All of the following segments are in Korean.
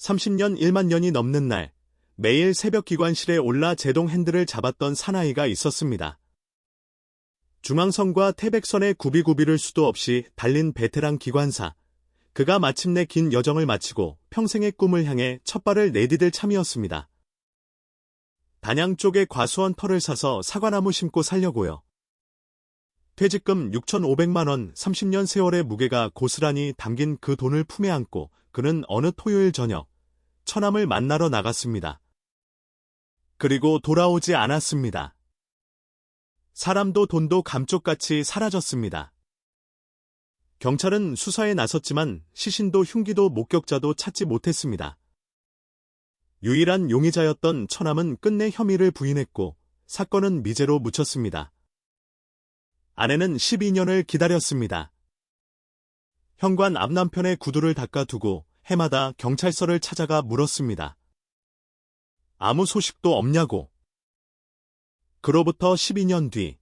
30년 1만 년이 넘는 날, 매일 새벽 기관실에 올라 제동 핸들을 잡았던 사나이가 있었습니다. 중앙선과 태백선의 구비구비를 수도 없이 달린 베테랑 기관사. 그가 마침내 긴 여정을 마치고 평생의 꿈을 향해 첫 발을 내디딜 참이었습니다. 단양 쪽에 과수원 터를 사서 사과나무 심고 살려고요. 퇴직금 6,500만 원, 30년 세월의 무게가 고스란히 담긴 그 돈을 품에 안고 그는 어느 토요일 저녁 처남을 만나러 나갔습니다. 그리고 돌아오지 않았습니다. 사람도 돈도 감쪽같이 사라졌습니다. 경찰은 수사에 나섰지만 시신도 흉기도 목격자도 찾지 못했습니다. 유일한 용의자였던 처남은 끝내 혐의를 부인했고 사건은 미제로 묻혔습니다. 아내는 12년을 기다렸습니다. 현관 앞 남편의 구두를 닦아두고 해마다 경찰서를 찾아가 물었습니다. 아무 소식도 없냐고. 그로부터 12년 뒤,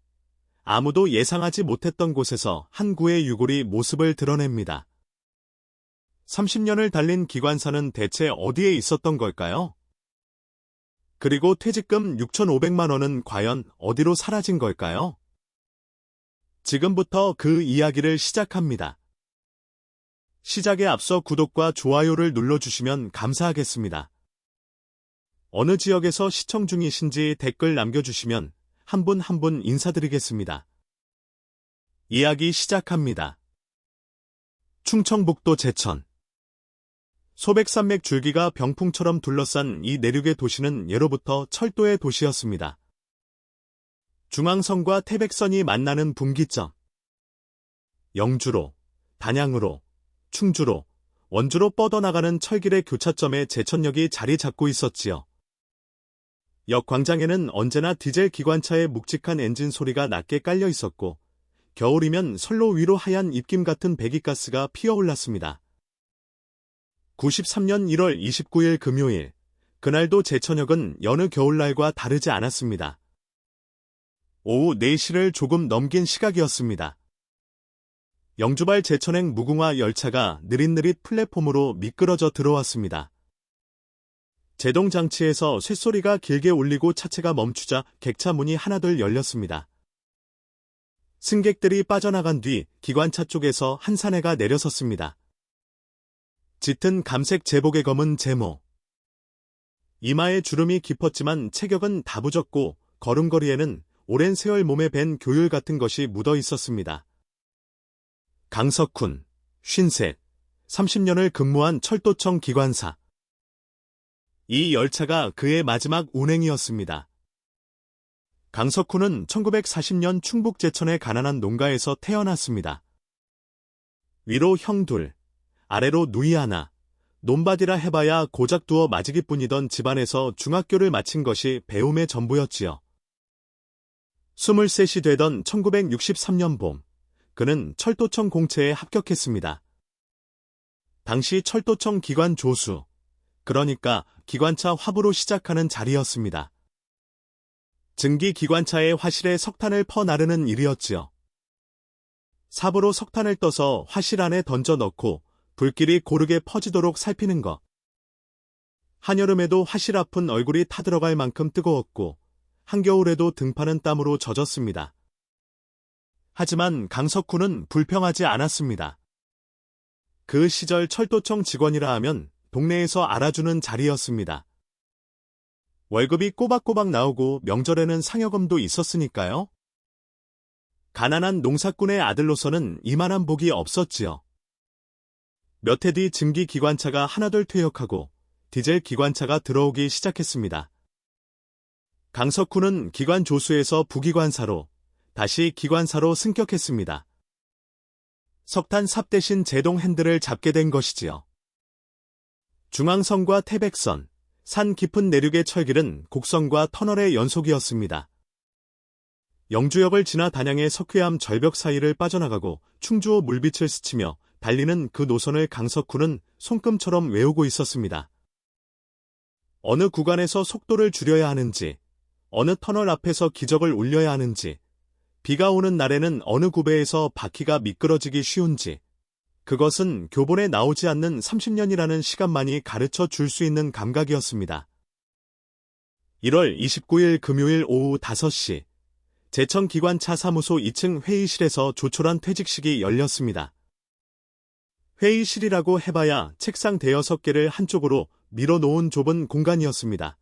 아무도 예상하지 못했던 곳에서 한 구의 유골이 모습을 드러냅니다. 30년을 달린 기관사는 대체 어디에 있었던 걸까요? 그리고 퇴직금 6,500만 원은 과연 어디로 사라진 걸까요? 지금부터 그 이야기를 시작합니다. 시작에 앞서 구독과 좋아요를 눌러주시면 감사하겠습니다. 어느 지역에서 시청 중이신지 댓글 남겨주시면 한 분 한 분 인사드리겠습니다. 이야기 시작합니다. 충청북도 제천. 소백산맥 줄기가 병풍처럼 둘러싼 이 내륙의 도시는 예로부터 철도의 도시였습니다. 중앙선과 태백선이 만나는 분기점. 영주로, 단양으로, 충주로, 원주로 뻗어나가는 철길의 교차점에 제천역이 자리 잡고 있었지요. 역 광장에는 언제나 디젤 기관차의 묵직한 엔진 소리가 낮게 깔려 있었고 겨울이면 선로 위로 하얀 입김 같은 배기가스가 피어올랐습니다. 93년 1월 29일 금요일, 그날도 제천역은 여느 겨울날과 다르지 않았습니다. 오후 4시를 조금 넘긴 시각이었습니다. 영주발 제천행 무궁화 열차가 느릿느릿 플랫폼으로 미끄러져 들어왔습니다. 제동장치에서 쇳소리가 길게 울리고 차체가 멈추자 객차 문이 하나둘 열렸습니다. 승객들이 빠져나간 뒤 기관차 쪽에서 한 사내가 내려섰습니다. 짙은 감색 제복에 검은 제모. 이마에 주름이 깊었지만 체격은 다부졌고 걸음걸이에는 오랜 세월 몸에 밴 교율 같은 것이 묻어 있었습니다. 강석훈, 53, 30년을 근무한 철도청 기관사. 이 열차가 그의 마지막 운행이었습니다. 강석훈은 1940년 충북 제천의 가난한 농가에서 태어났습니다. 위로 형 둘, 아래로 누이 하나, 논밭이라 해봐야 고작 두어 맞이기뿐이던 집안에서 중학교를 마친 것이 배움의 전부였지요. 23이 되던 1963년 봄, 그는 철도청 공채에 합격했습니다. 당시 철도청 기관 조수, 그러니까 기관차 화부로 시작하는 자리였습니다. 증기 기관차의 화실에 석탄을 퍼나르는 일이었지요. 삽으로 석탄을 떠서 화실 안에 던져 넣고 불길이 고르게 퍼지도록 살피는 것. 한여름에도 화실 앞은 얼굴이 타들어갈 만큼 뜨거웠고 한겨울에도 등판은 땀으로 젖었습니다. 하지만 강석훈은 불평하지 않았습니다. 그 시절 철도청 직원이라 하면 동네에서 알아주는 자리였습니다. 월급이 꼬박꼬박 나오고 명절에는 상여금도 있었으니까요. 가난한 농사꾼의 아들로서는 이만한 복이 없었지요. 몇 해 뒤 증기 기관차가 하나둘 퇴역하고 디젤 기관차가 들어오기 시작했습니다. 강석훈은 기관 조수에서 부기관사로 다시 기관사로 승격했습니다. 석탄 삽 대신 제동 핸들을 잡게 된 것이지요. 중앙선과 태백선, 산 깊은 내륙의 철길은 곡선과 터널의 연속이었습니다. 영주역을 지나 단양의 석회암 절벽 사이를 빠져나가고 충주호 물빛을 스치며 달리는 그 노선을 강석훈은 손금처럼 외우고 있었습니다. 어느 구간에서 속도를 줄여야 하는지, 어느 터널 앞에서 기적을 울려야 하는지, 비가 오는 날에는 어느 구배에서 바퀴가 미끄러지기 쉬운지, 그것은 교본에 나오지 않는 30년이라는 시간만이 가르쳐 줄 수 있는 감각이었습니다. 1월 29일 금요일 오후 5시, 제천기관차 사무소 2층 회의실에서 조촐한 퇴직식이 열렸습니다. 회의실이라고 해봐야 책상 대여섯 개를 한쪽으로 밀어놓은 좁은 공간이었습니다.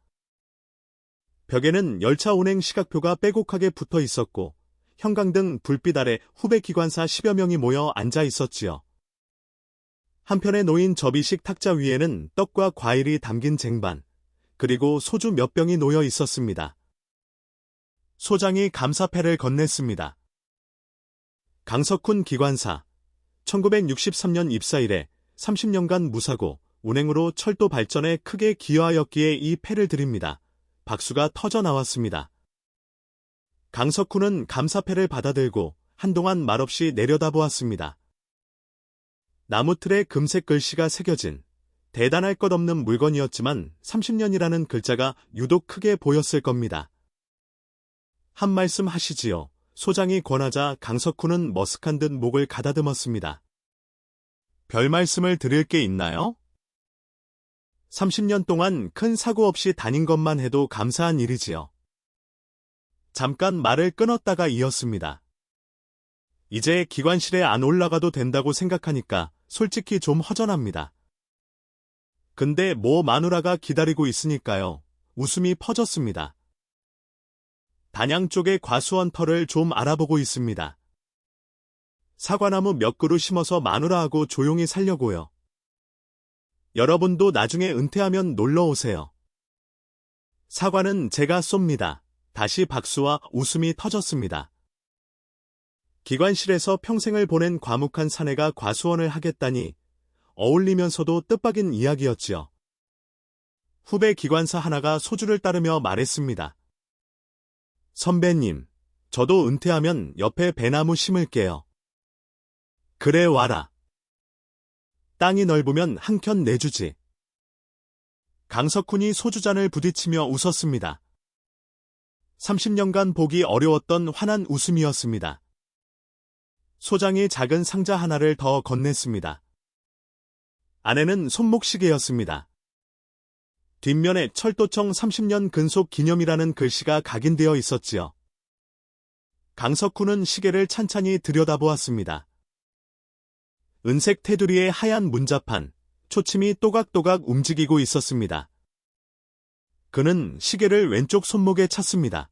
벽에는 열차 운행 시각표가 빼곡하게 붙어 있었고 형광등 불빛 아래 후배 기관사 10여 명이 모여 앉아 있었지요. 한편에 놓인 접이식 탁자 위에는 떡과 과일이 담긴 쟁반, 그리고 소주 몇 병이 놓여 있었습니다. 소장이 감사패를 건넸습니다. 강석훈 기관사, 1963년 입사 이래 30년간 무사고 운행으로 철도 발전에 크게 기여하였기에 이 패를 드립니다. 박수가 터져 나왔습니다. 강석훈은 감사패를 받아들고 한동안 말없이 내려다보았습니다. 나무틀에 금색 글씨가 새겨진 대단할 것 없는 물건이었지만 30년이라는 글자가 유독 크게 보였을 겁니다. 한 말씀 하시지요. 소장이 권하자 강석훈은 머쓱한 듯 목을 가다듬었습니다. 별 말씀을 드릴 게 있나요? 30년 동안 큰 사고 없이 다닌 것만 해도 감사한 일이지요. 잠깐 말을 끊었다가 이었습니다. 이제 기관실에 안 올라가도 된다고 생각하니까 솔직히 좀 허전합니다. 근데 뭐 마누라가 기다리고 있으니까요. 웃음이 퍼졌습니다. 단양 쪽의 과수원 터를 좀 알아보고 있습니다. 사과나무 몇 그루 심어서 마누라하고 조용히 살려고요. 여러분도 나중에 은퇴하면 놀러 오세요. 사과는 제가 쏩니다. 다시 박수와 웃음이 터졌습니다. 기관실에서 평생을 보낸 과묵한 사내가 과수원을 하겠다니 어울리면서도 뜻밖인 이야기였지요. 후배 기관사 하나가 소주를 따르며 말했습니다. 선배님, 저도 은퇴하면 옆에 배나무 심을게요. 그래 와라. 땅이 넓으면 한 켠 내주지. 강석훈이 소주잔을 부딪히며 웃었습니다. 30년간 보기 어려웠던 환한 웃음이었습니다. 소장이 작은 상자 하나를 더 건넸습니다. 안에는 손목시계였습니다. 뒷면에 철도청 30년 근속 기념이라는 글씨가 각인되어 있었지요. 강석훈은 시계를 찬찬히 들여다보았습니다. 은색 테두리의 하얀 문자판, 초침이 또각또각 움직이고 있었습니다. 그는 시계를 왼쪽 손목에 찼습니다.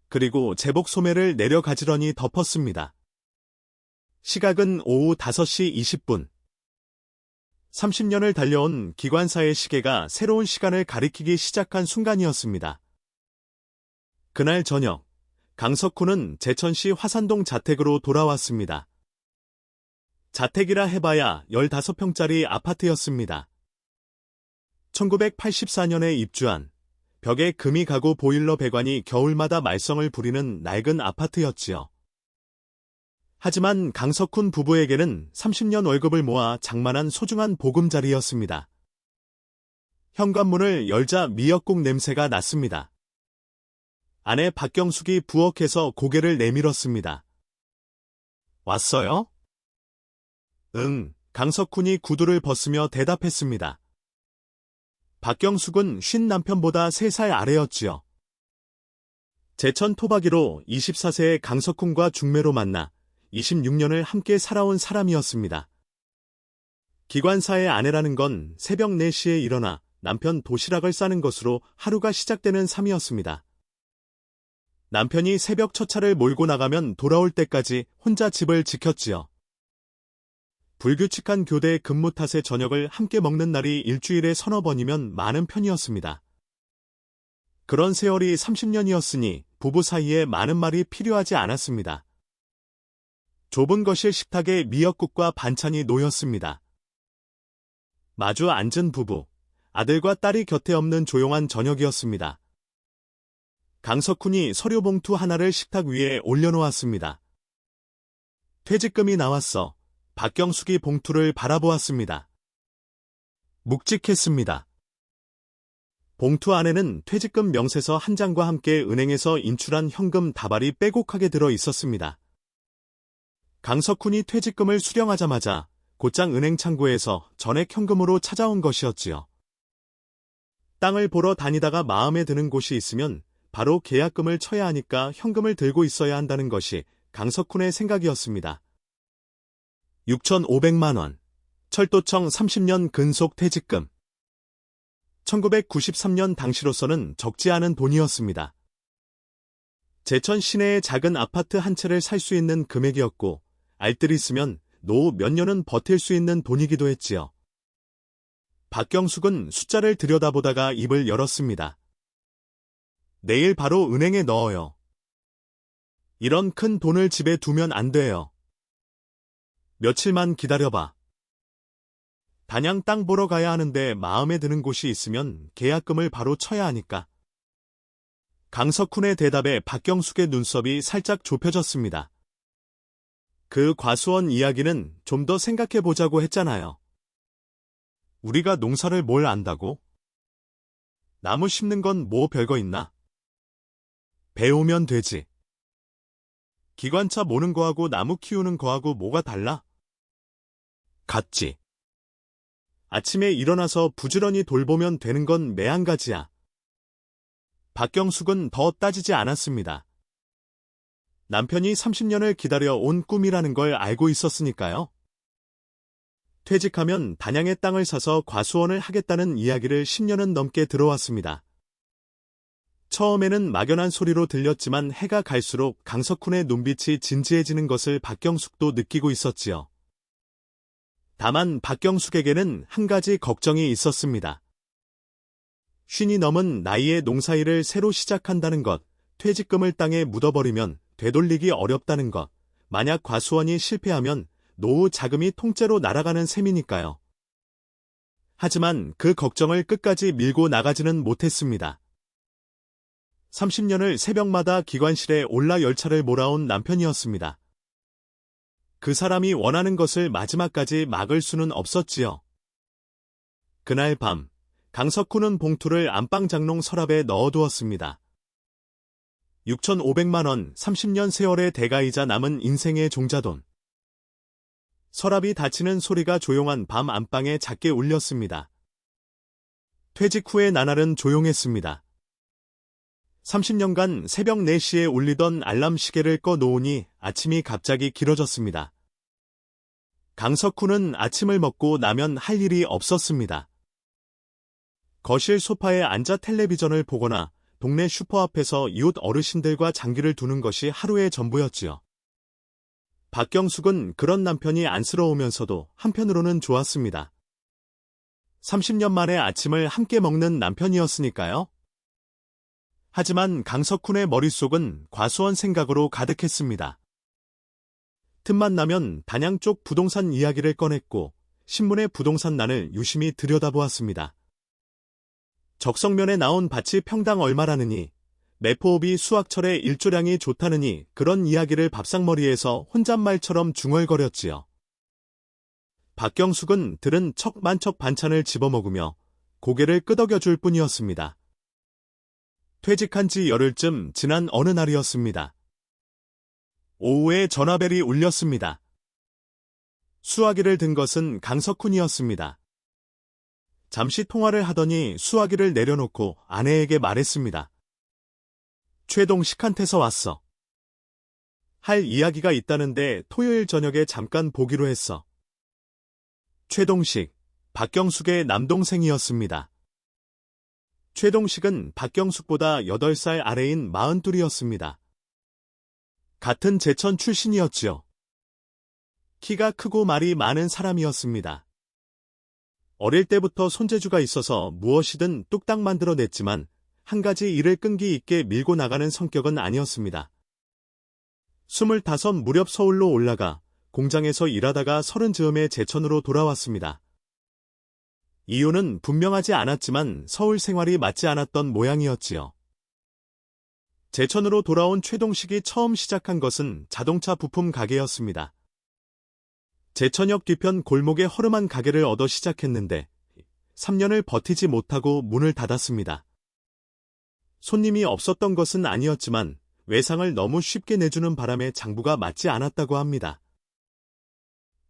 그리고 제복 소매를 내려 가지런히 덮었습니다. 시각은 오후 5시 20분. 30년을 달려온 기관사의 시계가 새로운 시간을 가리키기 시작한 순간이었습니다. 그날 저녁, 강석훈은 제천시 화산동 자택으로 돌아왔습니다. 자택이라 해봐야 15평짜리 아파트였습니다. 1984년에 입주한 벽에 금이 가구 보일러 배관이 겨울마다 말썽을 부리는 낡은 아파트였지요. 하지만 강석훈 부부에게는 30년 월급을 모아 장만한 소중한 보금자리였습니다. 현관문을 열자 미역국 냄새가 났습니다. 아내 박경숙이 부엌에서 고개를 내밀었습니다. 왔어요? 응, 강석훈이 구두를 벗으며 대답했습니다. 박경숙은 쉰 남편보다 3살 아래였지요. 제천 토박이로 24세의 강석훈과 중매로 만나 26년을 함께 살아온 사람이었습니다. 기관사의 아내라는 건 새벽 4시에 일어나 남편 도시락을 싸는 것으로 하루가 시작되는 삶이었습니다. 남편이 새벽 첫 차를 몰고 나가면 돌아올 때까지 혼자 집을 지켰지요. 불규칙한 교대 근무 탓에 저녁을 함께 먹는 날이 일주일에 서너 번이면 많은 편이었습니다. 그런 세월이 30년이었으니 부부 사이에 많은 말이 필요하지 않았습니다. 좁은 거실 식탁에 미역국과 반찬이 놓였습니다. 마주 앉은 부부, 아들과 딸이 곁에 없는 조용한 저녁이었습니다. 강석훈이 서류 봉투 하나를 식탁 위에 올려놓았습니다. 퇴직금이 나왔어. 박경숙이 봉투를 바라보았습니다. 묵직했습니다. 봉투 안에는 퇴직금 명세서 한 장과 함께 은행에서 인출한 현금 다발이 빼곡하게 들어 있었습니다. 강석훈이 퇴직금을 수령하자마자 곧장 은행 창구에서 전액 현금으로 찾아온 것이었지요. 땅을 보러 다니다가 마음에 드는 곳이 있으면 바로 계약금을 쳐야 하니까 현금을 들고 있어야 한다는 것이 강석훈의 생각이었습니다. 6,500만 원, 철도청 30년 근속 퇴직금. 1993년 당시로서는 적지 않은 돈이었습니다. 제천 시내의 작은 아파트 한 채를 살 수 있는 금액이었고 알뜰히 쓰면 노후 몇 년은 버틸 수 있는 돈이기도 했지요. 박경숙은 숫자를 들여다보다가 입을 열었습니다. 내일 바로 은행에 넣어요. 이런 큰 돈을 집에 두면 안 돼요. 며칠만 기다려봐. 단양 땅 보러 가야 하는데 마음에 드는 곳이 있으면 계약금을 바로 쳐야 하니까. 강석훈의 대답에 박경숙의 눈썹이 살짝 좁혀졌습니다. 그 과수원 이야기는 좀 더 생각해보자고 했잖아요. 우리가 농사를 뭘 안다고? 나무 심는 건 뭐 별거 있나? 배우면 되지. 기관차 모는 거하고 나무 키우는 거하고 뭐가 달라? 같지. 아침에 일어나서 부지런히 돌보면 되는 건 매한가지야. 박경숙은 더 따지지 않았습니다. 남편이 30년을 기다려 온 꿈이라는 걸 알고 있었으니까요. 퇴직하면 단양의 땅을 사서 과수원을 하겠다는 이야기를 10년은 넘게 들어왔습니다. 처음에는 막연한 소리로 들렸지만 해가 갈수록 강석훈의 눈빛이 진지해지는 것을 박경숙도 느끼고 있었지요. 다만 박경숙에게는 한 가지 걱정이 있었습니다. 50이 넘은 나이에 농사일을 새로 시작한다는 것, 퇴직금을 땅에 묻어버리면 되돌리기 어렵다는 것, 만약 과수원이 실패하면 노후 자금이 통째로 날아가는 셈이니까요. 하지만 그 걱정을 끝까지 밀고 나가지는 못했습니다. 30년을 새벽마다 기관실에 올라 열차를 몰아온 남편이었습니다. 그 사람이 원하는 것을 마지막까지 막을 수는 없었지요. 그날 밤, 강석훈은 봉투를 안방장롱 서랍에 넣어두었습니다. 6,500만 원, 30년 세월의 대가이자 남은 인생의 종자돈. 서랍이 닫히는 소리가 조용한 밤 안방에 작게 울렸습니다. 퇴직 후의 나날은 조용했습니다. 30년간 새벽 4시에 울리던 알람 시계를 꺼놓으니 아침이 갑자기 길어졌습니다. 강석훈은 아침을 먹고 나면 할 일이 없었습니다. 거실 소파에 앉아 텔레비전을 보거나 동네 슈퍼 앞에서 이웃 어르신들과 장기를 두는 것이 하루의 전부였지요. 박경숙은 그런 남편이 안쓰러우면서도 한편으로는 좋았습니다. 30년 만에 아침을 함께 먹는 남편이었으니까요. 하지만 강석훈의 머릿속은 과수원 생각으로 가득했습니다. 틈만 나면 단양 쪽 부동산 이야기를 꺼냈고 신문의 부동산란을 유심히 들여다보았습니다. 적성면에 나온 밭이 평당 얼마라느니, 매포읍이 수확철에 일조량이 좋다느니 그런 이야기를 밥상머리에서 혼잣말처럼 중얼거렸지요. 박경숙은 들은 척만척 반찬을 집어먹으며 고개를 끄덕여줄 뿐이었습니다. 퇴직한 지 열흘쯤 지난 어느 날이었습니다. 오후에 전화벨이 울렸습니다. 수화기를 든 것은 강석훈이었습니다. 잠시 통화를 하더니 수화기를 내려놓고 아내에게 말했습니다. 최동식한테서 왔어. 할 이야기가 있다는데 토요일 저녁에 잠깐 보기로 했어. 최동식, 박경숙의 남동생이었습니다. 최동식은 박경숙보다 8살 아래인 42이었습니다. 같은 제천 출신이었지요. 키가 크고 말이 많은 사람이었습니다. 어릴 때부터 손재주가 있어서 무엇이든 뚝딱 만들어냈지만 한 가지 일을 끈기 있게 밀고 나가는 성격은 아니었습니다. 25 무렵 서울로 올라가 공장에서 일하다가 30 즈음에 제천으로 돌아왔습니다. 이유는 분명하지 않았지만 서울 생활이 맞지 않았던 모양이었지요. 제천으로 돌아온 최동식이 처음 시작한 것은 자동차 부품 가게였습니다. 제천역 뒤편 골목에 허름한 가게를 얻어 시작했는데 3년을 버티지 못하고 문을 닫았습니다. 손님이 없었던 것은 아니었지만 외상을 너무 쉽게 내주는 바람에 장부가 맞지 않았다고 합니다.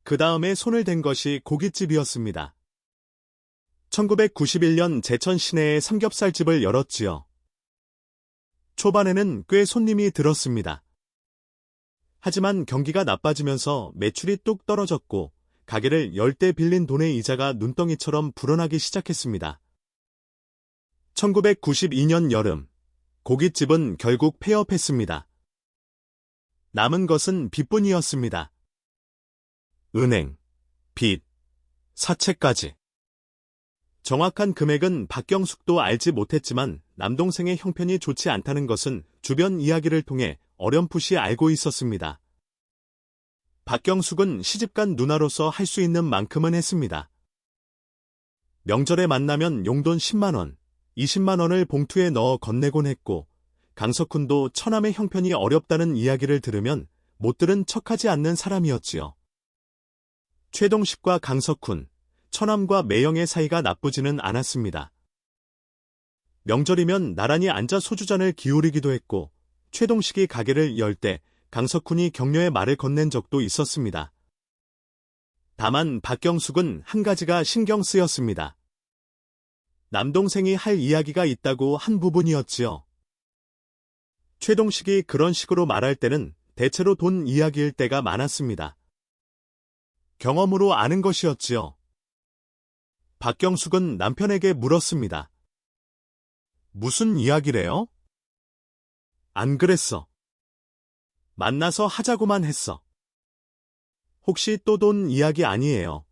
그 다음에 손을 댄 것이 고깃집이었습니다. 1991년 제천 시내에 삼겹살집을 열었지요. 초반에는 꽤 손님이 들었습니다. 하지만 경기가 나빠지면서 매출이 뚝 떨어졌고 가게를 열 때 빌린 돈의 이자가 눈덩이처럼 불어나기 시작했습니다. 1992년 여름, 고깃집은 결국 폐업했습니다. 남은 것은 빚뿐이었습니다. 은행, 빚, 사채까지. 정확한 금액은 박경숙도 알지 못했지만 남동생의 형편이 좋지 않다는 것은 주변 이야기를 통해 어렴풋이 알고 있었습니다. 박경숙은 시집간 누나로서 할 수 있는 만큼은 했습니다. 명절에 만나면 용돈 10만 원, 20만 원을 봉투에 넣어 건네곤 했고 강석훈도 처남의 형편이 어렵다는 이야기를 들으면 못 들은 척하지 않는 사람이었지요. 최동식과 강석훈, 처남과 매형의 사이가 나쁘지는 않았습니다. 명절이면 나란히 앉아 소주잔을 기울이기도 했고 최동식이 가게를 열 때 강석훈이 격려의 말을 건넨 적도 있었습니다. 다만 박경숙은 한 가지가 신경 쓰였습니다. 남동생이 할 이야기가 있다고 한 부분이었지요. 최동식이 그런 식으로 말할 때는 대체로 돈 이야기일 때가 많았습니다. 경험으로 아는 것이었지요. 박경숙은 남편에게 물었습니다. 무슨 이야기래요? 안 그랬어. 만나서 하자고만 했어. 혹시 또 돈 이야기 아니에요?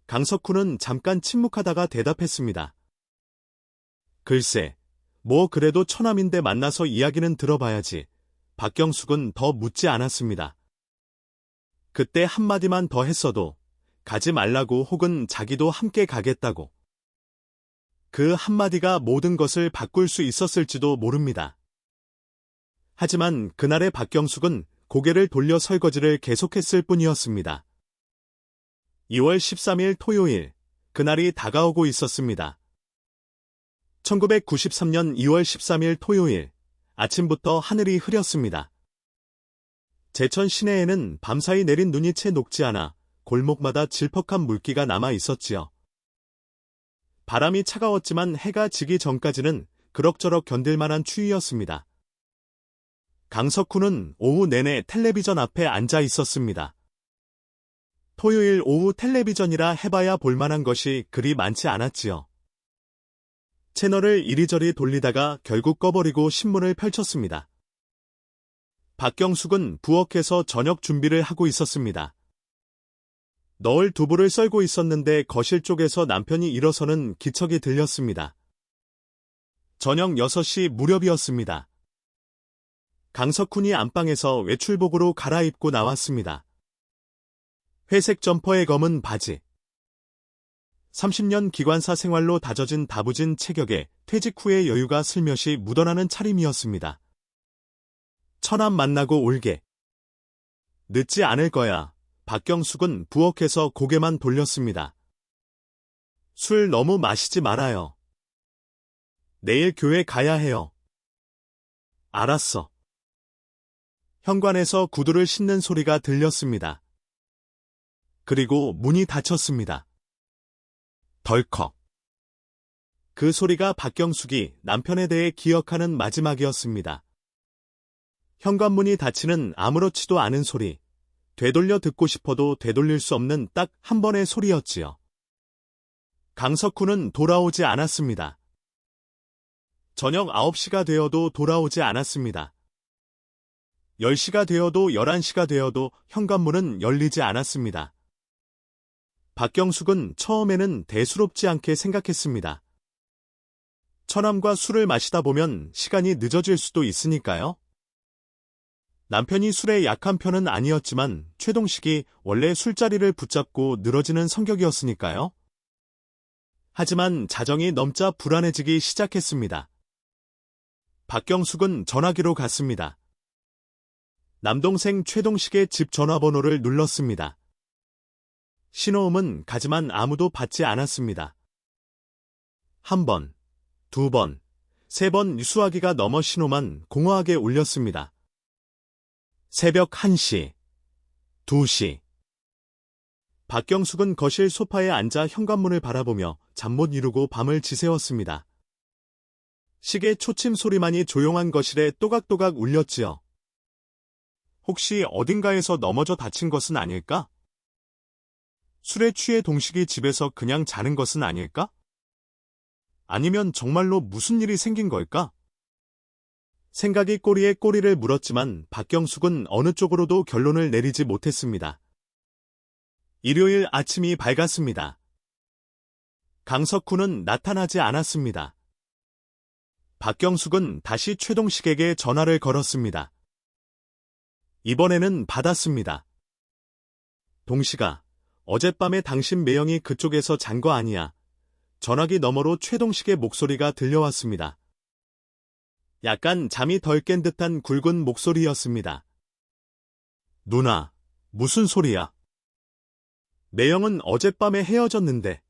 강석훈은 잠깐 침묵하다가 대답했습니다. 글쎄, 뭐 그래도 처남인데 만나서 이야기는 들어봐야지. 박경숙은 더 묻지 않았습니다. 그때 한마디만 더 했어도 가지 말라고 혹은 자기도 함께 가겠다고. 그 한마디가 모든 것을 바꿀 수 있었을지도 모릅니다. 하지만 그날의 박경숙은 고개를 돌려 설거지를 계속했을 뿐이었습니다. 2월 13일 토요일, 그날이 다가오고 있었습니다. 1993년 2월 13일 토요일, 아침부터 하늘이 흐렸습니다. 제천 시내에는 밤사이 내린 눈이 채 녹지 않아 골목마다 질퍽한 물기가 남아 있었지요. 바람이 차가웠지만 해가 지기 전까지는 그럭저럭 견딜만한 추위였습니다. 강석훈은 오후 내내 텔레비전 앞에 앉아 있었습니다. 토요일 오후 텔레비전이라 해봐야 볼만한 것이 그리 많지 않았지요. 채널을 이리저리 돌리다가 결국 꺼버리고 신문을 펼쳤습니다. 박경숙은 부엌에서 저녁 준비를 하고 있었습니다. 넣을 두부를 썰고 있었는데 거실 쪽에서 남편이 일어서는 기척이 들렸습니다. 저녁 6시 무렵이었습니다. 강석훈이 안방에서 외출복으로 갈아입고 나왔습니다. 회색 점퍼에 검은 바지. 30년 기관사 생활로 다져진 다부진 체격에 퇴직 후의 여유가 슬며시 묻어나는 차림이었습니다. 처남 만나고 올게. 늦지 않을 거야. 박경숙은 부엌에서 고개만 돌렸습니다. 술 너무 마시지 말아요. 내일 교회 가야 해요. 알았어. 현관에서 구두를 신는 소리가 들렸습니다. 그리고 문이 닫혔습니다. 덜컥. 그 소리가 박경숙이 남편에 대해 기억하는 마지막이었습니다. 현관문이 닫히는 아무렇지도 않은 소리. 되돌려 듣고 싶어도 되돌릴 수 없는 딱 한 번의 소리였지요. 강석훈은 돌아오지 않았습니다. 저녁 9시가 되어도 돌아오지 않았습니다. 10시가 되어도 11시가 되어도 현관문은 열리지 않았습니다. 박경숙은 처음에는 대수롭지 않게 생각했습니다. 처남과 술을 마시다 보면 시간이 늦어질 수도 있으니까요. 남편이 술에 약한 편은 아니었지만 최동식이 원래 술자리를 붙잡고 늘어지는 성격이었으니까요. 하지만 자정이 넘자 불안해지기 시작했습니다. 박경숙은 전화기로 갔습니다. 남동생 최동식의 집 전화번호를 눌렀습니다. 신호음은 가지만 아무도 받지 않았습니다. 한 번, 두 번, 세 번 수화기가 넘어 신호만 공허하게 울렸습니다. 새벽 1시, 2시. 박경숙은 거실 소파에 앉아 현관문을 바라보며 잠 못 이루고 밤을 지새웠습니다. 시계 초침 소리만이 조용한 거실에 또각또각 울렸지요. 혹시 어딘가에서 넘어져 다친 것은 아닐까? 술에 취해 동식이 집에서 그냥 자는 것은 아닐까? 아니면 정말로 무슨 일이 생긴 걸까? 생각이 꼬리에 꼬리를 물었지만 박경숙은 어느 쪽으로도 결론을 내리지 못했습니다. 일요일 아침이 밝았습니다. 강석훈은 나타나지 않았습니다. 박경숙은 다시 최동식에게 전화를 걸었습니다. 이번에는 받았습니다. 동식아, 어젯밤에 당신 매형이 그쪽에서 잔 거 아니야. 전화기 너머로 최동식의 목소리가 들려왔습니다. 약간 잠이 덜 깬 듯한 굵은 목소리였습니다. 누나, 무슨 소리야? 매형은 어젯밤에 헤어졌는데.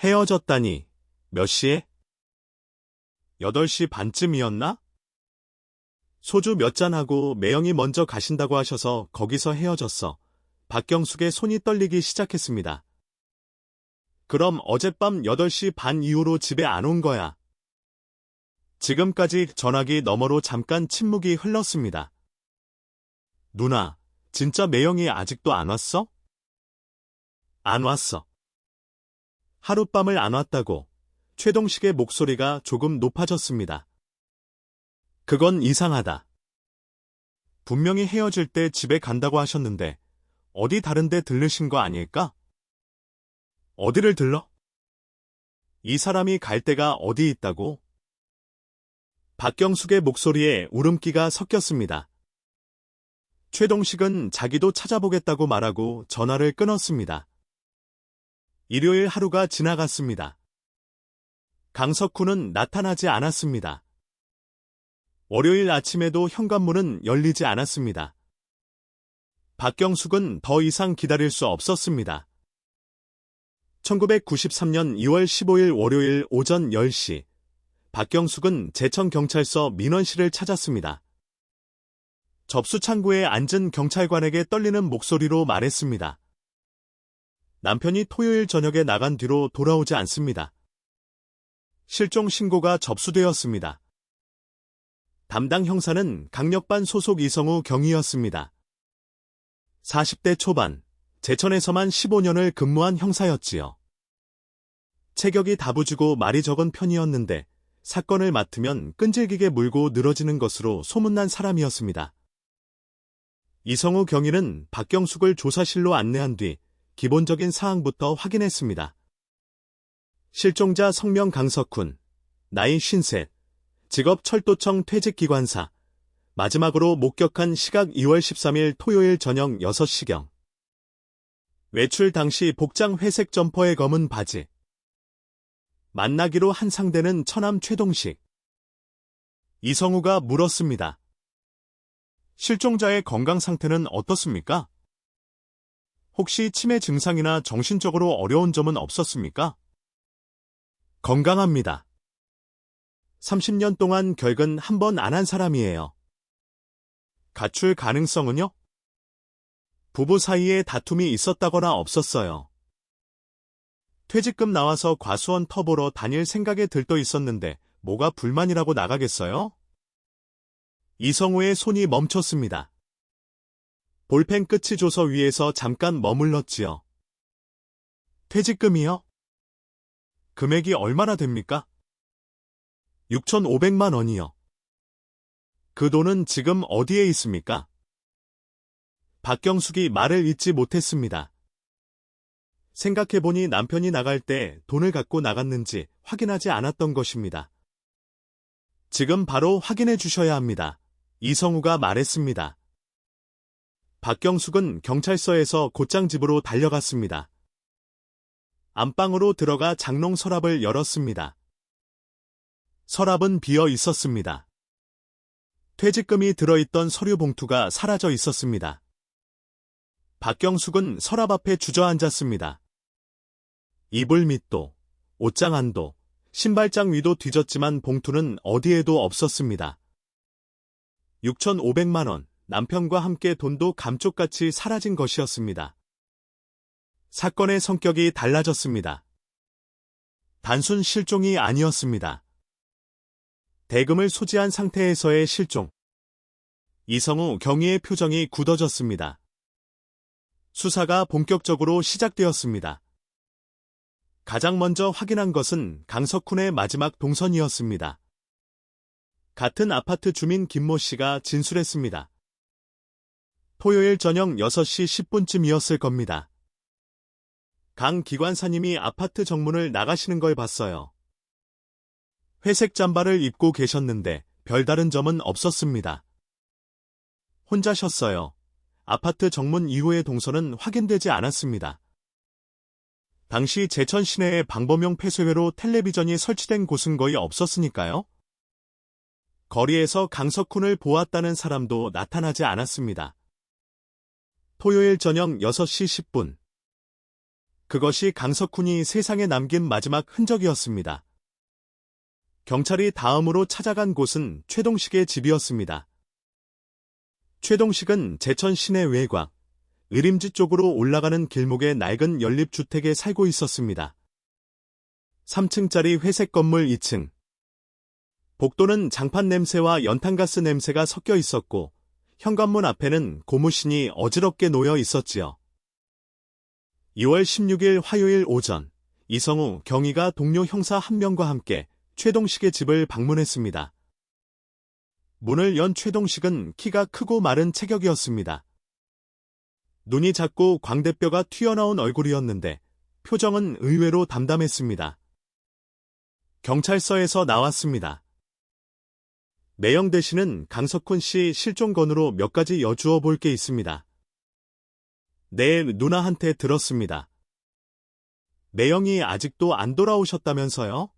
헤어졌다니, 몇 시에? 8시 반쯤이었나? 소주 몇 잔하고 매형이 먼저 가신다고 하셔서 거기서 헤어졌어. 박경숙의 손이 떨리기 시작했습니다. 그럼 어젯밤 8시 반 이후로 집에 안 온 거야. 지금까지 전화기 너머로 잠깐 침묵이 흘렀습니다. 누나, 진짜 매형이 아직도 안 왔어? 안 왔어. 하룻밤을 안 왔다고. 최동식의 목소리가 조금 높아졌습니다. 그건 이상하다. 분명히 헤어질 때 집에 간다고 하셨는데 어디 다른 데 들르신 거 아닐까? 어디를 들러? 이 사람이 갈 데가 어디 있다고? 박경숙의 목소리에 울음기가 섞였습니다. 최동식은 자기도 찾아보겠다고 말하고 전화를 끊었습니다. 일요일 하루가 지나갔습니다. 강석훈은 나타나지 않았습니다. 월요일 아침에도 현관문은 열리지 않았습니다. 박경숙은 더 이상 기다릴 수 없었습니다. 1993년 2월 15일 월요일 오전 10시, 박경숙은 제천경찰서 민원실을 찾았습니다. 접수 창구에 앉은 경찰관에게 떨리는 목소리로 말했습니다. 남편이 토요일 저녁에 나간 뒤로 돌아오지 않습니다. 실종 신고가 접수되었습니다. 담당 형사는 강력반 소속 이성우 경위였습니다. 40대 초반, 제천에서만 15년을 근무한 형사였지요. 체격이 다부지고 말이 적은 편이었는데 사건을 맡으면 끈질기게 물고 늘어지는 것으로 소문난 사람이었습니다. 이성우 경위는 박경숙을 조사실로 안내한 뒤 기본적인 사항부터 확인했습니다. 실종자 성명 강석훈, 나이 53, 직업 철도청 퇴직기관사, 마지막으로 목격한 시각 2월 13일 토요일 저녁 6시경. 외출 당시 복장 회색 점퍼에 검은 바지. 만나기로 한 상대는 처남 최동식. 이성우가 물었습니다. 실종자의 건강 상태는 어떻습니까? 혹시 치매 증상이나 정신적으로 어려운 점은 없었습니까? 건강합니다. 30년 동안 결근 한 번 안 한 사람이에요. 가출 가능성은요? 부부 사이에 다툼이 있었다거나 없었어요. 퇴직금 나와서 과수원 터보러 다닐 생각에 들떠 있었는데 뭐가 불만이라고 나가겠어요? 이성우의 손이 멈췄습니다. 볼펜 끝이 조서 위에서 잠깐 머물렀지요. 퇴직금이요? 금액이 얼마나 됩니까? 6,500만 원이요. 그 돈은 지금 어디에 있습니까? 박경숙이 말을 잇지 못했습니다. 생각해보니 남편이 나갈 때 돈을 갖고 나갔는지 확인하지 않았던 것입니다. 지금 바로 확인해 주셔야 합니다. 이성우가 말했습니다. 박경숙은 경찰서에서 곧장 집으로 달려갔습니다. 안방으로 들어가 장롱 서랍을 열었습니다. 서랍은 비어 있었습니다. 퇴직금이 들어있던 서류 봉투가 사라져 있었습니다. 박경숙은 서랍 앞에 주저앉았습니다. 이불 밑도, 옷장 안도, 신발장 위도 뒤졌지만 봉투는 어디에도 없었습니다. 6,500만 원, 남편과 함께 돈도 감쪽같이 사라진 것이었습니다. 사건의 성격이 달라졌습니다. 단순 실종이 아니었습니다. 대금을 소지한 상태에서의 실종. 이성우 경위의 표정이 굳어졌습니다. 수사가 본격적으로 시작되었습니다. 가장 먼저 확인한 것은 강석훈의 마지막 동선이었습니다. 같은 아파트 주민 김모 씨가 진술했습니다. 토요일 저녁 6시 10분쯤이었을 겁니다. 강 기관사님이 아파트 정문을 나가시는 걸 봤어요. 회색 잠바를 입고 계셨는데 별다른 점은 없었습니다. 혼자셨어요. 아파트 정문 이후의 동선은 확인되지 않았습니다. 당시 제천 시내에 방범용 폐쇄회로 텔레비전이 설치된 곳은 거의 없었으니까요. 거리에서 강석훈을 보았다는 사람도 나타나지 않았습니다. 토요일 저녁 6시 10분. 그것이 강석훈이 세상에 남긴 마지막 흔적이었습니다. 경찰이 다음으로 찾아간 곳은 최동식의 집이었습니다. 최동식은 제천 시내 외곽, 의림지 쪽으로 올라가는 길목의 낡은 연립주택에 살고 있었습니다. 3층짜리 회색 건물 2층. 복도는 장판 냄새와 연탄가스 냄새가 섞여 있었고 현관문 앞에는 고무신이 어지럽게 놓여 있었지요. 2월 16일 화요일 오전, 이성우 경위가 동료 형사 한 명과 함께 최동식의 집을 방문했습니다. 문을 연 최동식은 키가 크고 마른 체격이었습니다. 눈이 작고 광대뼈가 튀어나온 얼굴이었는데 표정은 의외로 담담했습니다. 경찰서에서 나왔습니다. 내용 대신은 강석훈 씨 실종 건으로 몇 가지 여쭈어 볼 게 있습니다. 네, 누나한테 들었습니다. 매형이 아직도 안 돌아오셨다면서요?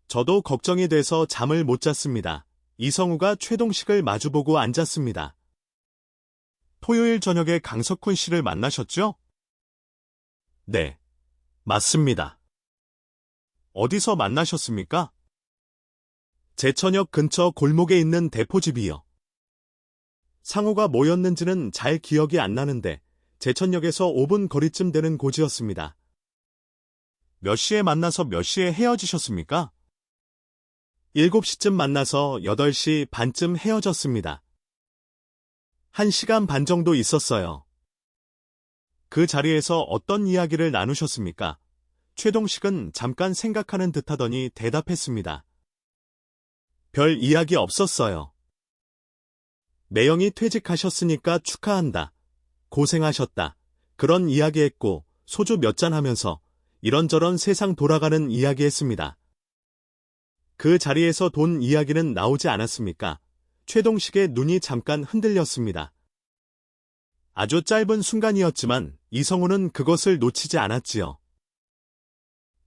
저도 걱정이 돼서 잠을 못 잤습니다. 이성우가 최동식을 마주보고 앉았습니다. 토요일 저녁에 강석훈 씨를 만나셨죠? 네, 맞습니다. 어디서 만나셨습니까? 제천역 근처 골목에 있는 대포집이요. 상호가 뭐였는지는 잘 기억이 안 나는데 제천역에서 5분 거리쯤 되는 곳이었습니다. 몇 시에 만나서 몇 시에 헤어지셨습니까? 7시쯤 만나서 8시 반쯤 헤어졌습니다. 1시간 반 정도 있었어요. 그 자리에서 어떤 이야기를 나누셨습니까? 최동식은 잠깐 생각하는 듯하더니 대답했습니다. 별 이야기 없었어요. 매형이 퇴직하셨으니까 축하한다. 고생하셨다. 그런 이야기했고 소주 몇 잔 하면서 이런저런 세상 돌아가는 이야기했습니다. 그 자리에서 돈 이야기는 나오지 않았습니까? 최동식의 눈이 잠깐 흔들렸습니다. 아주 짧은 순간이었지만 이성우는 그것을 놓치지 않았지요.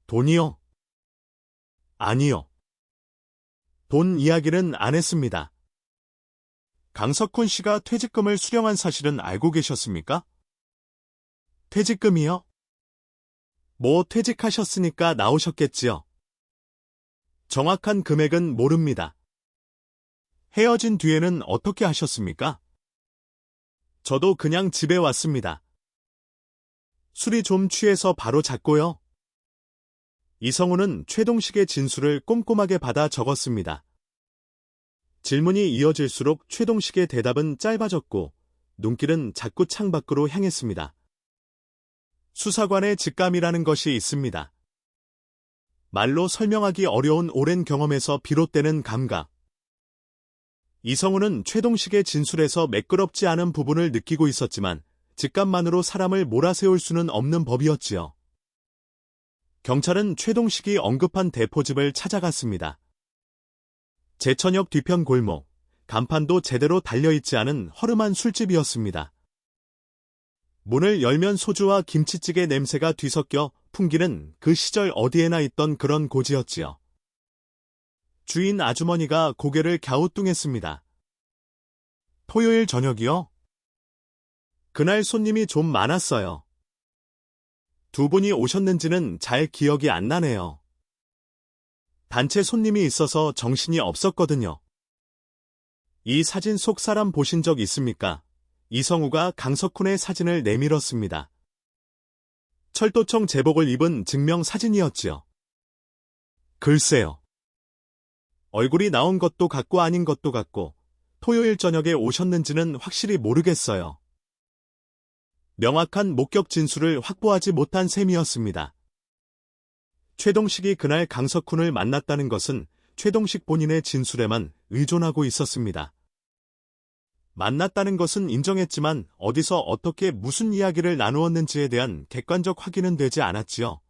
돈이요? 아니요. 돈 이야기는 안 했습니다. 강석훈 씨가 퇴직금을 수령한 사실은 알고 계셨습니까? 퇴직금이요? 뭐 퇴직하셨으니까 나오셨겠지요. 정확한 금액은 모릅니다. 헤어진 뒤에는 어떻게 하셨습니까? 저도 그냥 집에 왔습니다. 술이 좀 취해서 바로 잤고요. 이성우는 최동식의 진술을 꼼꼼하게 받아 적었습니다. 질문이 이어질수록 최동식의 대답은 짧아졌고 눈길은 자꾸 창밖으로 향했습니다. 수사관의 직감이라는 것이 있습니다. 말로 설명하기 어려운 오랜 경험에서 비롯되는 감각. 이성우는 최동식의 진술에서 매끄럽지 않은 부분을 느끼고 있었지만 직감만으로 사람을 몰아세울 수는 없는 법이었지요. 경찰은 최동식이 언급한 대포집을 찾아갔습니다. 제천역 뒤편 골목, 간판도 제대로 달려있지 않은 허름한 술집이었습니다. 문을 열면 소주와 김치찌개 냄새가 뒤섞여 풍기는 그 시절 어디에나 있던 그런 고지였지요. 주인 아주머니가 고개를 갸우뚱했습니다. 토요일 저녁이요? 그날 손님이 좀 많았어요. 두 분이 오셨는지는 잘 기억이 안 나네요. 단체 손님이 있어서 정신이 없었거든요. 이 사진 속 사람 보신 적 있습니까? 이성우가 강석훈의 사진을 내밀었습니다. 철도청 제복을 입은 증명 사진이었지요. 글쎄요. 얼굴이 나온 것도 같고 아닌 것도 같고 토요일 저녁에 오셨는지는 확실히 모르겠어요. 명확한 목격 진술을 확보하지 못한 셈이었습니다. 최동식이 그날 강석훈을 만났다는 것은 최동식 본인의 진술에만 의존하고 있었습니다. 만났다는 것은 인정했지만 어디서 어떻게 무슨 이야기를 나누었는지에 대한 객관적 확인은 되지 않았지요.